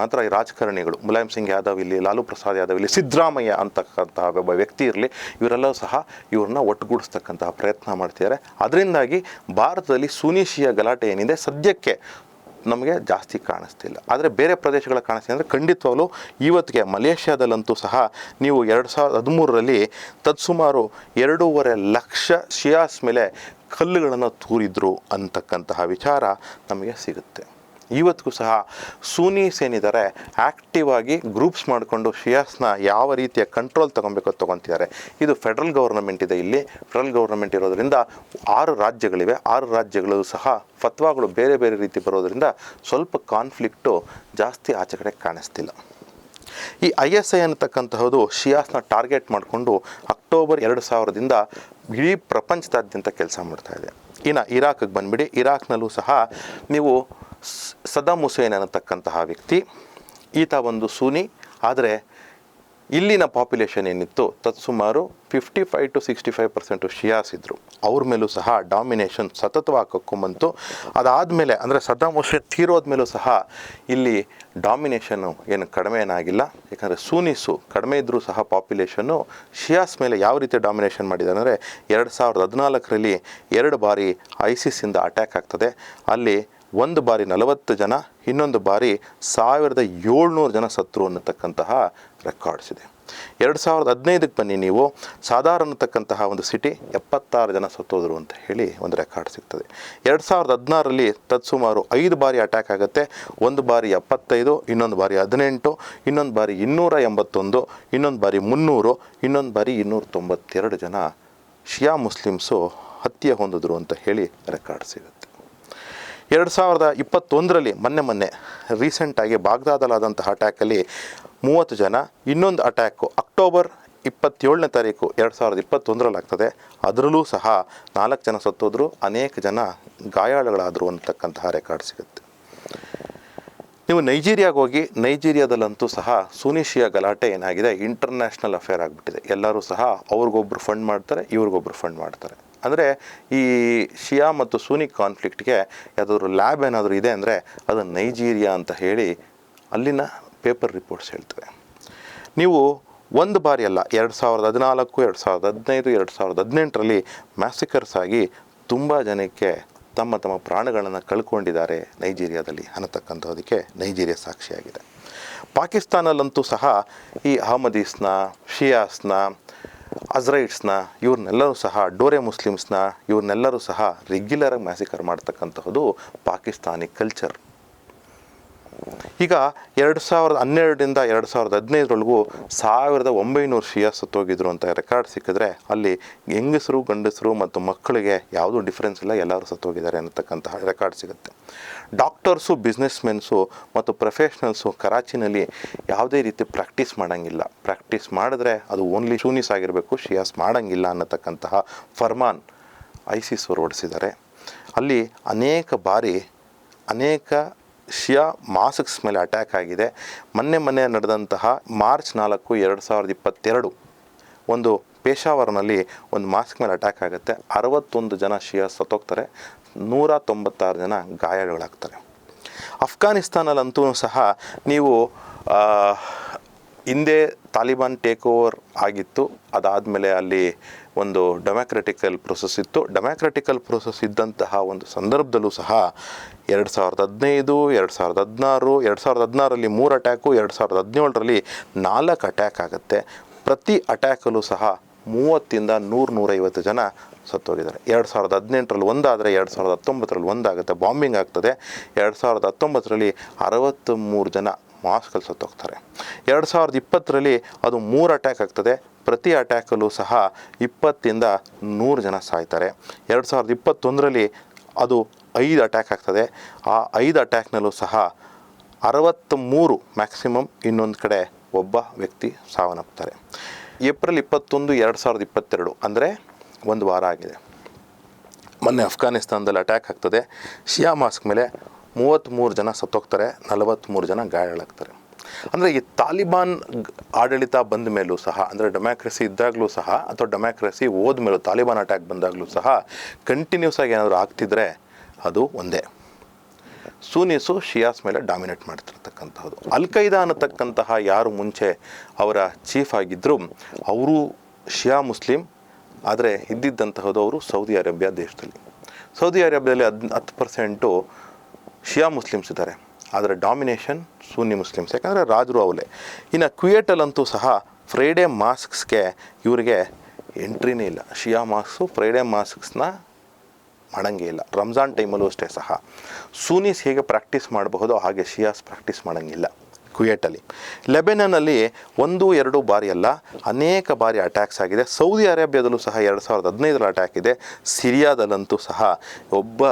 ಮಾತ್ರ ಈ ರಾಜಕಾರಣಿಗಳು, ಮುಲಾಯಂ ಸಿಂಗ್ ಯಾದವ್ ಇಲ್ಲಿ, ಲಾಲು ಪ್ರಸಾದ್ ಯಾದವ್ ಇಲ್ಲಿ, ಸಿದ್ದರಾಮಯ್ಯ ಅಂತಕ್ಕಂತಹ ಒಬ್ಬ ವ್ಯಕ್ತಿ ಇರಲಿ, ಇವರೆಲ್ಲವೂ ಸಹ ಇವ್ರನ್ನ ಒಟ್ಟುಗೂಡಿಸ್ತಕ್ಕಂತಹ ಪ್ರಯತ್ನ ಮಾಡ್ತಿದ್ದಾರೆ. ಅದರಿಂದಾಗಿ ಭಾರತದಲ್ಲಿ ಸೂನಿ ಶಿಯಾ ಗಲಾಟೆ ಏನಿದೆ ಸದ್ಯಕ್ಕೆ ನಮಗೆ ಜಾಸ್ತಿ ಕಾಣಿಸ್ತಿಲ್ಲ. ಆದರೆ ಬೇರೆ ಪ್ರದೇಶಗಳ ಕಾಣಿಸ್ತಿದೆ ಅಂದರೆ ಖಂಡಿತವಾಗ್ಲೂ ಇವತ್ತಿಗೆ ಮಲೇಷ್ಯಾದಲ್ಲಂತೂ ಸಹ ನೀವು 2013ರಲ್ಲಿ ತತ್ಸುಮಾರು 2.5 ಲಕ್ಷ ಶಿಯಾಸ್ ಮೇಲೆ ಕಲ್ಲುಗಳನ್ನು ತೂರಿದ್ರು ಅಂತಕ್ಕಂತಹ ವಿಚಾರ ನಮಗೆ ಸಿಗುತ್ತೆ. ಇವತ್ತಿಗೂ ಸಹ ಸೂನೀಸ್ ಏನಿದ್ದಾರೆ ಆ್ಯಕ್ಟಿವ್ ಆಗಿ ಗ್ರೂಪ್ಸ್ ಮಾಡಿಕೊಂಡು ಶಿಯಾಸ್ನ ಯಾವ ರೀತಿಯ ಕಂಟ್ರೋಲ್ ತೊಗೊಬೇಕು ತೊಗೊತಿದ್ದಾರೆ. ಇದು ಫೆಡ್ರಲ್ ಗೌರ್ನಮೆಂಟ್ ಇದೆ. ಇಲ್ಲಿ ಫೆಡ್ರಲ್ ಗೌರ್ನಮೆಂಟ್ ಇರೋದರಿಂದ 6 ರಾಜ್ಯಗಳಿವೆ. 6 ರಾಜ್ಯಗಳು ಸಹ ಫತ್ವಾಗಳು ಬೇರೆ ಬೇರೆ ರೀತಿ ಬರೋದರಿಂದ ಸ್ವಲ್ಪ ಕಾನ್ಫ್ಲಿಕ್ಟು ಜಾಸ್ತಿ ಆಚೆ ಕಡೆ ಕಾಣಿಸ್ತಿಲ್ಲ. ಈ ISI ಅನ್ನತಕ್ಕಂತಹದ್ದು ಶಿಯಾಸ್ನ ಟಾರ್ಗೆಟ್ ಮಾಡಿಕೊಂಡು ಅಕ್ಟೋಬರ್ 2000ದಿಂದ ಇಡೀ ಪ್ರಪಂಚದಾದ್ಯಂತ ಕೆಲಸ ಮಾಡ್ತಾ ಇದೆ. ಇನ್ನು ಇರಾಕ್ಗೆ ಬಂದುಬಿಡಿ. ಇರಾಕ್ನಲ್ಲೂ ಸಹ ನೀವು ಸದ್ದಾಮ್ ಹುಸೇನ್ ಅನ್ನತಕ್ಕಂತಹ ವ್ಯಕ್ತಿ, ಈತ ಒಂದು ಸೂನಿ. ಆದರೆ ಇಲ್ಲಿನ ಪಾಪ್ಯುಲೇಷನ್ ಏನಿತ್ತು ತತ್ಸುಮಾರು 55 to 65% ಶಿಯಾಸ್ ಇದ್ದರು. ಅವ್ರ ಮೇಲೂ ಸಹ ಡಾಮಿನೇಷನ್ ಸತತವಾಗಿ ಕಕ್ಕೊಂಬಂತು. ಅದಾದಮೇಲೆ ಅಂದರೆ ಸದ್ದಾಮ್ ಹುಸೇನ್ ತೀರೋದ್ಮೇಲೂ ಸಹ ಇಲ್ಲಿ ಡಾಮಿನೇಷನ್ನು ಏನು ಕಡಿಮೆ ಏನಾಗಿಲ್ಲ. ಯಾಕಂದರೆ ಸೂನೀಸು ಕಡಿಮೆ ಇದ್ದರೂ ಸಹ ಪಾಪ್ಯುಲೇಷನ್ನು ಶಿಯಾಸ್ ಮೇಲೆ ಯಾವ ರೀತಿ ಡಾಮಿನೇಷನ್ ಮಾಡಿದ್ದಾರೆ ಅಂದರೆ 2014ರಲ್ಲಿ 2 ಬಾರಿ ISISಯಿಂದ ಅಟ್ಯಾಕ್ ಆಗ್ತದೆ. ಅಲ್ಲಿ ಒಂದು ಬಾರಿ 40 ಜನ, ಇನ್ನೊಂದು ಬಾರಿ 1700 ಜನ ಸತ್ರು ಅನ್ನತಕ್ಕಂತಹ ರೆಕಾರ್ಡ್ಸ್ ಇದೆ. 2015ಕ್ಕೆ ಬನ್ನಿ ನೀವು. ಸಾಧಾರಣ ಅನ್ನತಕ್ಕಂತಹ ಒಂದು ಸಿಟಿ 76 ಜನ ಸತ್ತೋದ್ರು ಅಂತ ಹೇಳಿ ಒಂದು ರೆಕಾರ್ಡ್ ಸಿಗ್ತದೆ. 2016ರಲ್ಲಿ ತತ್ಸುಮಾರು 5 ಬಾರಿ ಅಟ್ಯಾಕ್ ಆಗುತ್ತೆ. ಒಂದು ಬಾರಿ 75, ಇನ್ನೊಂದು ಬಾರಿ 18, ಇನ್ನೊಂದು ಬಾರಿ 281, ಇನ್ನೊಂದು ಬಾರಿ 300, ಇನ್ನೊಂದು ಬಾರಿ 292 ಜನ ಶಿಯಾ ಮುಸ್ಲಿಮ್ಸು ಹತ್ಯೆ ಹೊಂದಿದ್ರು ಅಂತ ಹೇಳಿ ರೆಕಾರ್ಡ್ ಸಿಗುತ್ತೆ. 2021ರಲ್ಲಿ ಮೊನ್ನೆ ರೀಸೆಂಟಾಗಿ ಬಾಗ್ದಾದಲ್ಲಾದಂತಹ ಅಟ್ಯಾಕಲ್ಲಿ 30 ಜನ, ಇನ್ನೊಂದು ಅಟ್ಯಾಕು ಅಕ್ಟೋಬರ್ 27ನೇ ತಾರೀಕು 2021ರಲ್ಲಿ ಆಗ್ತದೆ. ಅದರಲ್ಲೂ ಸಹ 4 ಜನ ಸತ್ತೋದ್ರು, ಅನೇಕ ಜನ ಗಾಯಾಳುಗಳಾದರು ಅಂತಕ್ಕಂತಹ ರೆಕಾರ್ಡ್ ಸಿಗುತ್ತೆ. ನೀವು ನೈಜೀರಿಯಾಗೆ ಹೋಗಿ, ನೈಜೀರಿಯಾದಲ್ಲಂತೂ ಸಹ ಸುನಿ ಶಿಯಾ ಗಲಾಟೆ ಏನಾಗಿದೆ, ಇಂಟರ್ನ್ಯಾಷನಲ್ ಅಫೇರ್ ಆಗಿಬಿಟ್ಟಿದೆ. ಎಲ್ಲರೂ ಸಹ ಅವ್ರಿಗೊಬ್ರು ಫಂಡ್ ಮಾಡ್ತಾರೆ, ಇವ್ರಿಗೊಬ್ರು ಫಂಡ್ ಮಾಡ್ತಾರೆ. ಅಂದರೆ ಈ ಶಿಯಾ ಮತ್ತು ಸುನಿ ಕಾನ್ಫ್ಲಿಕ್ಟ್ಗೆ ಯಾವುದಾದ್ರು ಲ್ಯಾಬ್ ಏನಾದರೂ ಇದೆ ಅಂದರೆ ಅದು ನೈಜೀರಿಯಾ ಅಂತ ಹೇಳಿ ಅಲ್ಲಿನ ಪೇಪರ್ ರಿಪೋರ್ಟ್ಸ್ ಹೇಳ್ತವೆ. ನೀವು ಒಂದು ಬಾರಿ ಅಲ್ಲ, 2014, 2015, 2018ರಲ್ಲಿ ಮ್ಯಾಸಿಕರ್ಸ್ ಆಗಿ ತುಂಬ ಜನಕ್ಕೆ ತಮ್ಮ ತಮ್ಮ ಪ್ರಾಣಗಳನ್ನು ಕಳ್ಕೊಂಡಿದ್ದಾರೆ ನೈಜೀರಿಯಾದಲ್ಲಿ ಅನ್ನತಕ್ಕಂಥದಕ್ಕೆ ನೈಜೀರಿಯಾ ಸಾಕ್ಷಿಯಾಗಿದೆ. ಪಾಕಿಸ್ತಾನಲ್ಲಂತೂ ಸಹ ಈ ಅಹಮದೀಸ್ನ, ಶಿಯಾಸ್ನ, ಅಜ್ರೈಟ್ಸ್ನ ಇವ್ರನ್ನೆಲ್ಲರೂ ಸಹ, ಡೋರೆ ಮುಸ್ಲಿಮ್ಸ್ನ ಇವ್ರನ್ನೆಲ್ಲರೂ ಸಹ ರೆಗ್ಯುಲರಾಗಿ ಮ್ಯಾಸಿಕರ್ ಮಾಡ್ತಕ್ಕಂತಹದ್ದು ಪಾಕಿಸ್ತಾನಿ ಕಲ್ಚರ್. ಈಗ 2012ರಿಂದ 2015ರವರೆಗೂ 1900 ಶಿಯಾ ಸತ್ತೋಗಿದ್ರು ಅಂತ ರೆಕಾರ್ಡ್ ಸಿಕ್ಕಿದ್ರೆ ಅಲ್ಲಿ ಹೆಂಗಸರು, ಗಂಡಸರು ಮತ್ತು ಮಕ್ಕಳಿಗೆ ಯಾವುದೂ ಡಿಫ್ರೆನ್ಸ್ ಇಲ್ಲ, ಎಲ್ಲರೂ ಸತ್ತೋಗಿದ್ದಾರೆ ಅನ್ನತಕ್ಕಂತಹ ರೆಕಾರ್ಡ್ ಸಿಗುತ್ತೆ. ಡಾಕ್ಟರ್ಸು, ಬಿಸ್ನೆಸ್ ಮೆನ್ಸು ಮತ್ತು ಪ್ರೊಫೆಷ್ನಲ್ಸು ಕರಾಚಿನಲ್ಲಿ ಯಾವುದೇ ರೀತಿ ಪ್ರಾಕ್ಟೀಸ್ ಮಾಡೋಂಗಿಲ್ಲ. ಪ್ರಾಕ್ಟೀಸ್ ಮಾಡಿದ್ರೆ ಅದು ಓನ್ಲಿ ಸೂನೀಸ್ ಆಗಿರಬೇಕು, ಶಿಯಾಸ್ ಮಾಡೋಂಗಿಲ್ಲ ಅನ್ನತಕ್ಕಂತಹ ಫರ್ಮಾನ್ ISIS ಅವರು ಹೊರಡಿಸಿದ್ದಾರೆ. ಅಲ್ಲಿ ಅನೇಕ ಬಾರಿ ಅನೇಕ ಶಿಯಾ ಮಾಸ್ಕ್ಸ್ ಮೇಲೆ ಅಟ್ಯಾಕ್ ಆಗಿದೆ. ಮೊನ್ನೆ ನಡೆದಂತಹ ಮಾರ್ಚ್ 4, 2022 ಒಂದು ಪೇಶಾವರ್ನಲ್ಲಿ ಒಂದು ಮಾಸ್ಕ್ ಮೇಲೆ ಅಟ್ಯಾಕ್ ಆಗುತ್ತೆ. 61 ಜನ ಶಿಯಾ ಸತ್ತೋಗ್ತಾರೆ, 196 ಜನ ಗಾಯಗಳಾಗ್ತಾರೆ. ಅಫ್ಘಾನಿಸ್ತಾನಲ್ಲಂತೂ ಸಹ ನೀವು ಹಿಂದೆ ತಾಲಿಬಾನ್ ಟೇಕ್ ಓವರ್ ಆಗಿತ್ತು, ಅದಾದಮೇಲೆ ಅಲ್ಲಿ ಒಂದು ಡೆಮಾಕ್ರೆಟಿಕಲ್ ಪ್ರೊಸೆಸ್ ಇತ್ತು. ಡೆಮಾಕ್ರೆಟಿಕಲ್ ಪ್ರೊಸೆಸ್ ಇದ್ದಂತಹ ಒಂದು ಸಂದರ್ಭದಲ್ಲೂ ಸಹ 2015, 2016, 2016ರಲ್ಲಿ 3 ಅಟ್ಯಾಕು, 2017ರಲ್ಲಿ 4 ಅಟ್ಯಾಕ್ ಆಗುತ್ತೆ. ಪ್ರತಿ ಅಟ್ಯಾಕಲ್ಲೂ ಸಹ 30ರಿಂದ 100-150 ಜನ ಸತ್ತೋಗಿದ್ದಾರೆ. 2018ರಲ್ಲಿ ಒಂದಾದರೆ 2019ರಲ್ಲಿ ಒಂದಾಗುತ್ತೆ, ಬಾಂಬಿಂಗ್ ಆಗ್ತದೆ. 2019ರಲ್ಲಿ 63 ಜನ ಮಾಸ್ಕಲ್ಲಿ ಸತ್ತೋಗ್ತಾರೆ. 2020ರಲ್ಲಿ ಅದು 3 ಅಟ್ಯಾಕ್ ಆಗ್ತದೆ. ಪ್ರತಿ ಅಟ್ಯಾಕಲ್ಲೂ ಸಹ 20ರಿಂದ 100 ಜನ ಸಾಯ್ತಾರೆ. 2021ರಲ್ಲಿ ಅದು 5 ಅಟ್ಯಾಕ್ ಆಗ್ತದೆ. ಆ 5 ಅಟ್ಯಾಕ್ನಲ್ಲೂ ಸಹ 63 ಮ್ಯಾಕ್ಸಿಮಮ್, ಇನ್ನೊಂದು ಕಡೆ ಒಬ್ಬ ವ್ಯಕ್ತಿ ಸಾವನ್ನಪ್ತಾರೆ. ಏಪ್ರಿಲ್ 21, 2022 ಅಂದರೆ ಒಂದು ವಾರ ಆಗಿದೆ. ಮೊನ್ನೆ ಅಫ್ಘಾನಿಸ್ತಾನದಲ್ಲಿ ಅಟ್ಯಾಕ್ ಆಗ್ತದೆ. ಶಿಯಾ ಮಾಸ್ಕ್ ಮೇಲೆ 33 ಜನ ಸತ್ತೋಗ್ತಾರೆ, 43 ಜನ ಗಾಯಗಳಾಗ್ತಾರೆ. ಅಂದರೆ ಈ ತಾಲಿಬಾನ್ ಆಡಳಿತ ಬಂದ ಮೇಲೂ ಸಹ, ಅಂದರೆ ಡೆಮಾಕ್ರಸಿ ಇದ್ದಾಗಲೂ ಸಹ ಅಥವಾ ಡೆಮಾಕ್ರಸಿ ಹೋದ್ಮೇಲೂ ತಾಲಿಬಾನ್ ಅಟ್ಯಾಕ್ ಬಂದಾಗಲೂ ಸಹ ಕಂಟಿನ್ಯೂಸ್ ಆಗಿ ಏನಾದರೂ ಆಗ್ತಿದ್ರೆ ಅದು ಒಂದೇ, ಸೂನೀಸು ಶಿಯಾಸ್ ಮೇಲೆ ಡಾಮಿನೇಟ್ ಮಾಡ್ತಿರ್ತಕ್ಕಂಥದ್ದು. ಅಲ್-ಖೈದಾ ಅನ್ನತಕ್ಕಂತಹ ಯಾರು ಮುಂಚೆ ಅವರ ಚೀಫ್ ಆಗಿದ್ದರು, ಅವರು ಶಿಯಾ ಮುಸ್ಲಿಂ, ಆದರೆ ಇದ್ದಿದ್ದಂತಹದ್ದು ಅವರು ಸೌದಿ ಅರೇಬಿಯಾ ದೇಶದಲ್ಲಿ. ಸೌದಿ ಅರೇಬಿಯಾದಲ್ಲಿ 10% ಶಿಯಾ ಮುಸ್ಲಿಮ್ಸ್ ಇದ್ದಾರೆ, ಆದರೆ ಡಾಮಿನೇಷನ್ ಸುನ್ನಿ ಮುಸ್ಲಿಮ್ಸ್, ಯಾಕಂದರೆ ರಾಜರು ಅವಲೇ. ಇನ್ನು ಕುವೇಟಲ್ಲಂತೂ ಸಹ ಫ್ರೈಡೇ ಮಾಸ್ಕ್ಸ್ಗೆ ಇವರಿಗೆ ಎಂಟ್ರಿನೇ ಇಲ್ಲ. ಶಿಯಾ ಮಾಸ್ಕ್ಸು ಫ್ರೈಡೇ ಮಾಸ್ಕ್ಸ್ನ ಮಾಡೋಂಗೇ ಇಲ್ಲ. ರಂಜಾನ್ ಟೈಮಲ್ಲೂ ಅಷ್ಟೇ ಸಹ ಸೂನೀಸ್ ಹೇಗೆ ಪ್ರಾಕ್ಟೀಸ್ ಮಾಡಬಹುದೋ ಹಾಗೆ ಶಿಯಾಸ್ ಪ್ರಾಕ್ಟೀಸ್ ಮಾಡೋಂಗಿಲ್ಲ ಕುವೇಟಲ್ಲಿ. ಲೆಬೆನನ್ನಲ್ಲಿ 1-2 ಬಾರಿ ಅಲ್ಲ, ಅನೇಕ ಬಾರಿ ಅಟ್ಯಾಕ್ಸ್ ಆಗಿದೆ. ಸೌದಿ ಅರೇಬಿಯಾದಲ್ಲೂ ಸಹ 2015ರಲ್ಲಿ ಅಟ್ಯಾಕ್ ಇದೆ. ಸಿರಿಯಾದಲ್ಲಂತೂ ಸಹ ಒಬ್ಬ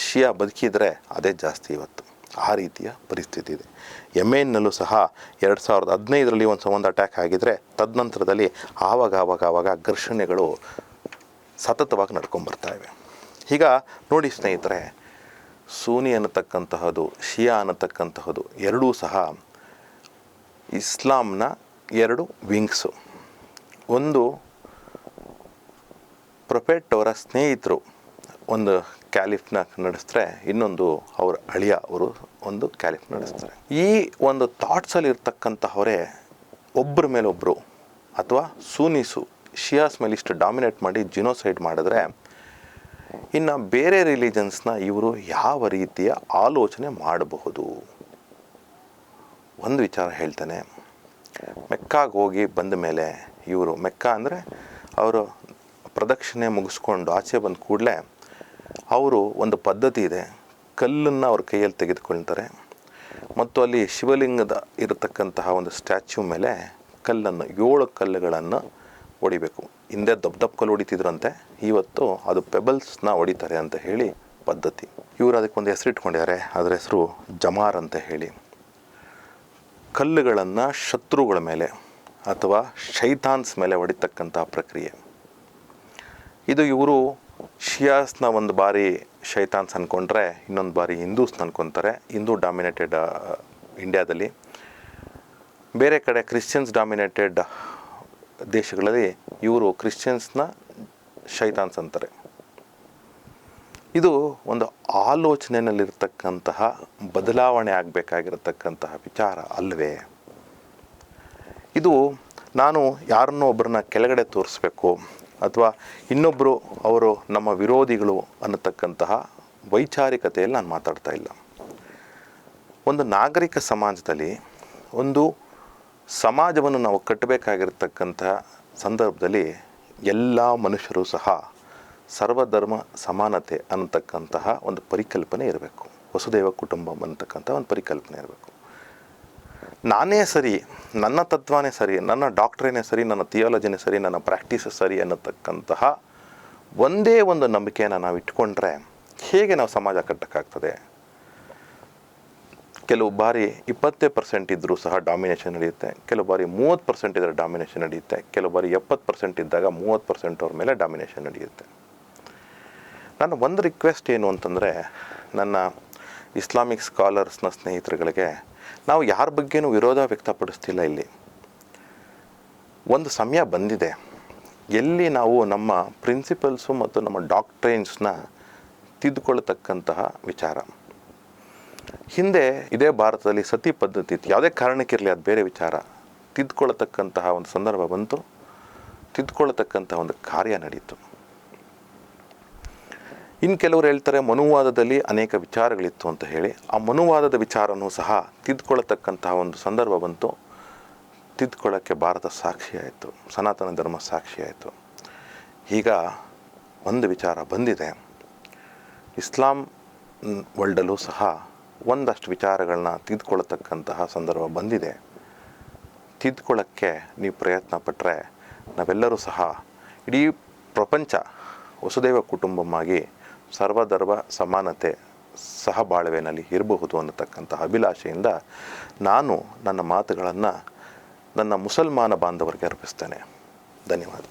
ಶಿಯಾ ಬದುಕಿದರೆ ಅದೇ ಜಾಸ್ತಿ ಇವತ್ತು, ಆ ರೀತಿಯ ಪರಿಸ್ಥಿತಿ ಇದೆ. ಯೆಮೆನ್ನಲ್ಲೂ ಸಹ 2015ರಲ್ಲಿ ಒಂದು ಅಟ್ಯಾಕ್ ಆಗಿದ್ದರೆ ತದನಂತರದಲ್ಲಿ ಆವಾಗ ಘರ್ಷಣೆಗಳು ಸತತವಾಗಿ ನಡ್ಕೊಂಬರ್ತಾ ಇವೆ. ಈಗ ನೋಡಿ ಸ್ನೇಹಿತರೆ, ಸೂನಿ ಅನ್ನತಕ್ಕಂತಹದ್ದು, ಶಿಯಾ ಅನ್ನತಕ್ಕಂತಹದ್ದು ಎರಡೂ ಸಹ ಇಸ್ಲಾಂನ 2 ವಿಂಗ್ಸು. ಒಂದು ಪ್ರೊಫೆಟ್ ಅವರ ಸ್ನೇಹಿತರು ಒಂದು ಕ್ಯಾಲಿಫ್ನ ನಡೆಸಿದ್ರೆ, ಇನ್ನೊಂದು ಅವ್ರ ಅಳಿಯ ಅವರು ಒಂದು ಕ್ಯಾಲಿಫ್ ನಡೆಸ್ತಾರೆ. ಈ ಒಂದು ಥಾಟ್ಸಲ್ಲಿ ಇರ್ತಕ್ಕಂತಹವರೇ ಒಬ್ಬರ ಮೇಲೊಬ್ಬರು ಅಥವಾ ಸೂನೀಸು ಶಿಯಾಸ್ ಮೇಲೆ ಇಷ್ಟು ಡಾಮಿನೇಟ್ ಮಾಡಿ ಜಿನೋಸೈಡ್ ಮಾಡಿದ್ರೆ, ಇನ್ನು ಬೇರೆ ರಿಲಿಜನ್ಸ್ನ ಇವರು ಯಾವ ರೀತಿಯ ಆಲೋಚನೆ ಮಾಡಬಹುದು? ಒಂದು ವಿಚಾರ ಹೇಳ್ತಾನೆ, ಮೆಕ್ಕಾಗೆ ಹೋಗಿ ಬಂದ ಮೇಲೆ ಇವರು, ಮೆಕ್ಕಾ ಅಂದರೆ ಅವರು ಪ್ರದಕ್ಷಿಣೆ ಮುಗಿಸ್ಕೊಂಡು ಆಚೆ ಬಂದ ಕೂಡಲೇ ಅವರು ಒಂದು ಪದ್ಧತಿ ಇದೆ, ಕಲ್ಲನ್ನು ಅವ್ರ ಕೈಯಲ್ಲಿ ತೆಗೆದುಕೊಳ್ತಾರೆ ಮತ್ತು ಅಲ್ಲಿ ಶಿವಲಿಂಗದ ಇರತಕ್ಕಂತಹ ಒಂದು ಸ್ಟ್ಯಾಚ್ಯೂ ಮೇಲೆ ಕಲ್ಲನ್ನು 7 ಕಲ್ಲುಗಳನ್ನು ಹೊಡಿಬೇಕು. ಹಿಂದೆ ದಪ್ಪ ಕಲ್ಲು ಹೊಡಿತಿದ್ರಂತೆ, ಇವತ್ತು ಅದು ಪೆಬಲ್ಸ್ನ ಹೊಡಿತಾರೆ ಅಂತ ಹೇಳಿ ಪದ್ಧತಿ. ಇವರು ಅದಕ್ಕೊಂದು ಹೆಸರು ಇಟ್ಕೊಂಡಿದ್ದಾರೆ, ಅದರ ಹೆಸರು ಜಮಾರ್ ಅಂತ ಹೇಳಿ. ಕಲ್ಲುಗಳನ್ನು ಶತ್ರುಗಳ ಮೇಲೆ ಅಥವಾ ಶೈತಾನ್ಸ್ ಮೇಲೆ ಹೊಡಿತಕ್ಕಂಥ ಪ್ರಕ್ರಿಯೆ ಇದು. ಇವರು ಶಿಯಾಸ್ನ ಒಂದು ಬಾರಿ ಶೈತಾನ್ಸ್ ಅಂದ್ಕೊಂಡ್ರೆ ಇನ್ನೊಂದು ಬಾರಿ ಹಿಂದೂಸ್ನ ಅಂದ್ಕೊತಾರೆ. ಹಿಂದೂ ಡಾಮಿನೇಟೆಡ್ ಇಂಡಿಯಾದಲ್ಲಿ. ಬೇರೆ ಕಡೆ ಕ್ರಿಶ್ಚಿಯನ್ಸ್ ಡಾಮಿನೇಟೆಡ್ ದೇಶಗಳಲ್ಲಿ ಇವರು ಕ್ರಿಶ್ಚಿಯನ್ಸ್ನ ಶೈತಾನ್ಸ್ ಅಂತಾರೆ. ಇದು ಒಂದು ಆಲೋಚನೆಯಲ್ಲಿರ್ತಕ್ಕಂತಹ ಬದಲಾವಣೆ ಆಗಬೇಕಾಗಿರತಕ್ಕಂತಹ ವಿಚಾರ ಅಲ್ಲವೇ? ಇದು ನಾನು ಯಾರನ್ನೋ ಒಬ್ಬರನ್ನ ಕೆಳಗಡೆ ತೋರಿಸ್ಬೇಕು ಅಥವಾ ಇನ್ನೊಬ್ಬರು ಅವರು ನಮ್ಮ ವಿರೋಧಿಗಳು ಅನ್ನತಕ್ಕಂತಹ ವೈಚಾರಿಕತೆಯಲ್ಲಿ ನಾನು ಮಾತಾಡ್ತಾ ಇಲ್ಲ. ಒಂದು ನಾಗರಿಕ ಸಮಾಜದಲ್ಲಿ ಒಂದು ಸಮಾಜವನ್ನು ನಾವು ಕಟ್ಟಬೇಕಾಗಿರ್ತಕ್ಕಂತಹ ಸಂದರ್ಭದಲ್ಲಿ ಎಲ್ಲ ಮನುಷ್ಯರು ಸಹ ಸರ್ವಧರ್ಮ ಸಮಾನತೆ ಅನ್ನತಕ್ಕಂತಹ ಒಂದು ಪರಿಕಲ್ಪನೆ ಇರಬೇಕು. ವಸುದೈವ ಕುಟುಂಬಂ ಅನ್ನತಕ್ಕಂಥ ಒಂದು ಪರಿಕಲ್ಪನೆ ಇರಬೇಕು. ನಾನೇ ಸರಿ, ನನ್ನ ತತ್ವನೇ ಸರಿ, ನನ್ನ ಡಾಕ್ಟ್ರೇನೇ ಸರಿ, ನನ್ನ ಥಿಯಾಲಜಿನೇ ಸರಿ, ನನ್ನ ಪ್ರಾಕ್ಟೀಸ್ ಸರಿ ಅನ್ನತಕ್ಕಂತಹ ಒಂದೇ ಒಂದು ನಂಬಿಕೆಯನ್ನು ನಾವು ಇಟ್ಕೊಂಡ್ರೆ ಹೇಗೆ ನಾವು ಸಮಾಜ ಕಟ್ಟಕ್ಕಾಗ್ತದೆ? ಕೆಲವು ಬಾರಿ 20% ಇದ್ದರೂ ಸಹ ಡಾಮಿನೇಷನ್ ನಡೆಯುತ್ತೆ, ಕೆಲವು ಬಾರಿ 30% ಇದ್ದರೆ ಡಾಮಿನೇಷನ್ ನಡೆಯುತ್ತೆ, ಕೆಲವು ಬಾರಿ 70% ಇದ್ದಾಗ 30% ಅವ್ರ ಮೇಲೆ ಡಾಮಿನೇಷನ್ ನಡೆಯುತ್ತೆ. ನನ್ನ ಒಂದು ರಿಕ್ವೆಸ್ಟ್ ಏನು ಅಂತಂದರೆ, ನನ್ನ ಇಸ್ಲಾಮಿಕ್ ಸ್ಕಾಲರ್ಸ್ನ ಸ್ನೇಹಿತರುಗಳಿಗೆ, ನಾವು ಯಾರ ಬಗ್ಗೆನೂ ವಿರೋಧ ವ್ಯಕ್ತಪಡಿಸ್ತಿಲ್ಲ. ಇಲ್ಲಿ ಒಂದು ಸಮಯ ಬಂದಿದೆ ಎಲ್ಲಿ ನಾವು ನಮ್ಮ ಪ್ರಿನ್ಸಿಪಲ್ಸು ಮತ್ತು ನಮ್ಮ ಡಾಕ್ಟ್ರೈನ್ಸ್ನ ತಿದ್ದುಕೊಳ್ಳತಕ್ಕಂತಹ ವಿಚಾರ. ಹಿಂದೆ ಇದೇ ಭಾರತದಲ್ಲಿ ಸತಿ ಪದ್ಧತಿ ಇತ್ತು, ಯಾವುದೇ ಕಾರಣಕ್ಕಿರಲಿ ಅದು ಬೇರೆ ವಿಚಾರ. ತಿದ್ದುಕೊಳ್ಳತಕ್ಕಂತಹ ಒಂದು ಸಂದರ್ಭ ಬಂತು, ತಿದ್ದುಕೊಳ್ಳತಕ್ಕಂತಹ ಒಂದು ಕಾರ್ಯ ನಡೀತು. ಇನ್ನು ಕೆಲವರು ಹೇಳ್ತಾರೆ ಮನುವಾದದಲ್ಲಿ ಅನೇಕ ವಿಚಾರಗಳಿತ್ತು ಅಂತ ಹೇಳಿ. ಆ ಮನುವಾದದ ವಿಚಾರನೂ ಸಹ ತಿದ್ದುಕೊಳ್ಳತಕ್ಕಂತಹ ಒಂದು ಸಂದರ್ಭ ಬಂತು. ತಿದ್ದುಕೊಳ್ಳೋಕ್ಕೆ ಭಾರತ ಸಾಕ್ಷಿ ಆಯಿತು, ಸನಾತನ ಧರ್ಮ ಸಾಕ್ಷಿ ಆಯಿತು. ಈಗ ಒಂದು ವಿಚಾರ ಬಂದಿದೆ, ಇಸ್ಲಾಂ ವರ್ಲ್ಡಲ್ಲೂ ಸಹ ಒಂದಷ್ಟು ವಿಚಾರಗಳನ್ನ ತಿದ್ದುಕೊಳ್ಳತಕ್ಕಂತಹ ಸಂದರ್ಭ ಬಂದಿದೆ. ತಿದ್ದುಕೊಳ್ಳೋಕ್ಕೆ ನೀವು ಪ್ರಯತ್ನ ಪಟ್ಟರೆ ನಾವೆಲ್ಲರೂ ಸಹ ಇಡೀ ಪ್ರಪಂಚ ವಸುದೈವ ಕುಟುಂಬವಾಗಿ ಸರ್ವಧರ್ಮ ಸಮಾನತೆ ಸಹಬಾಳ್ವೆನಲ್ಲಿ ಇರಬಹುದು ಅನ್ನತಕ್ಕಂತಹ ಅಭಿಲಾಷೆಯಿಂದ ನಾನು ನನ್ನ ಮಾತುಗಳನ್ನು ನನ್ನ ಮುಸಲ್ಮಾನ ಬಾಂಧವರಿಗೆ ಅರ್ಪಿಸ್ತೇನೆ. ಧನ್ಯವಾದ.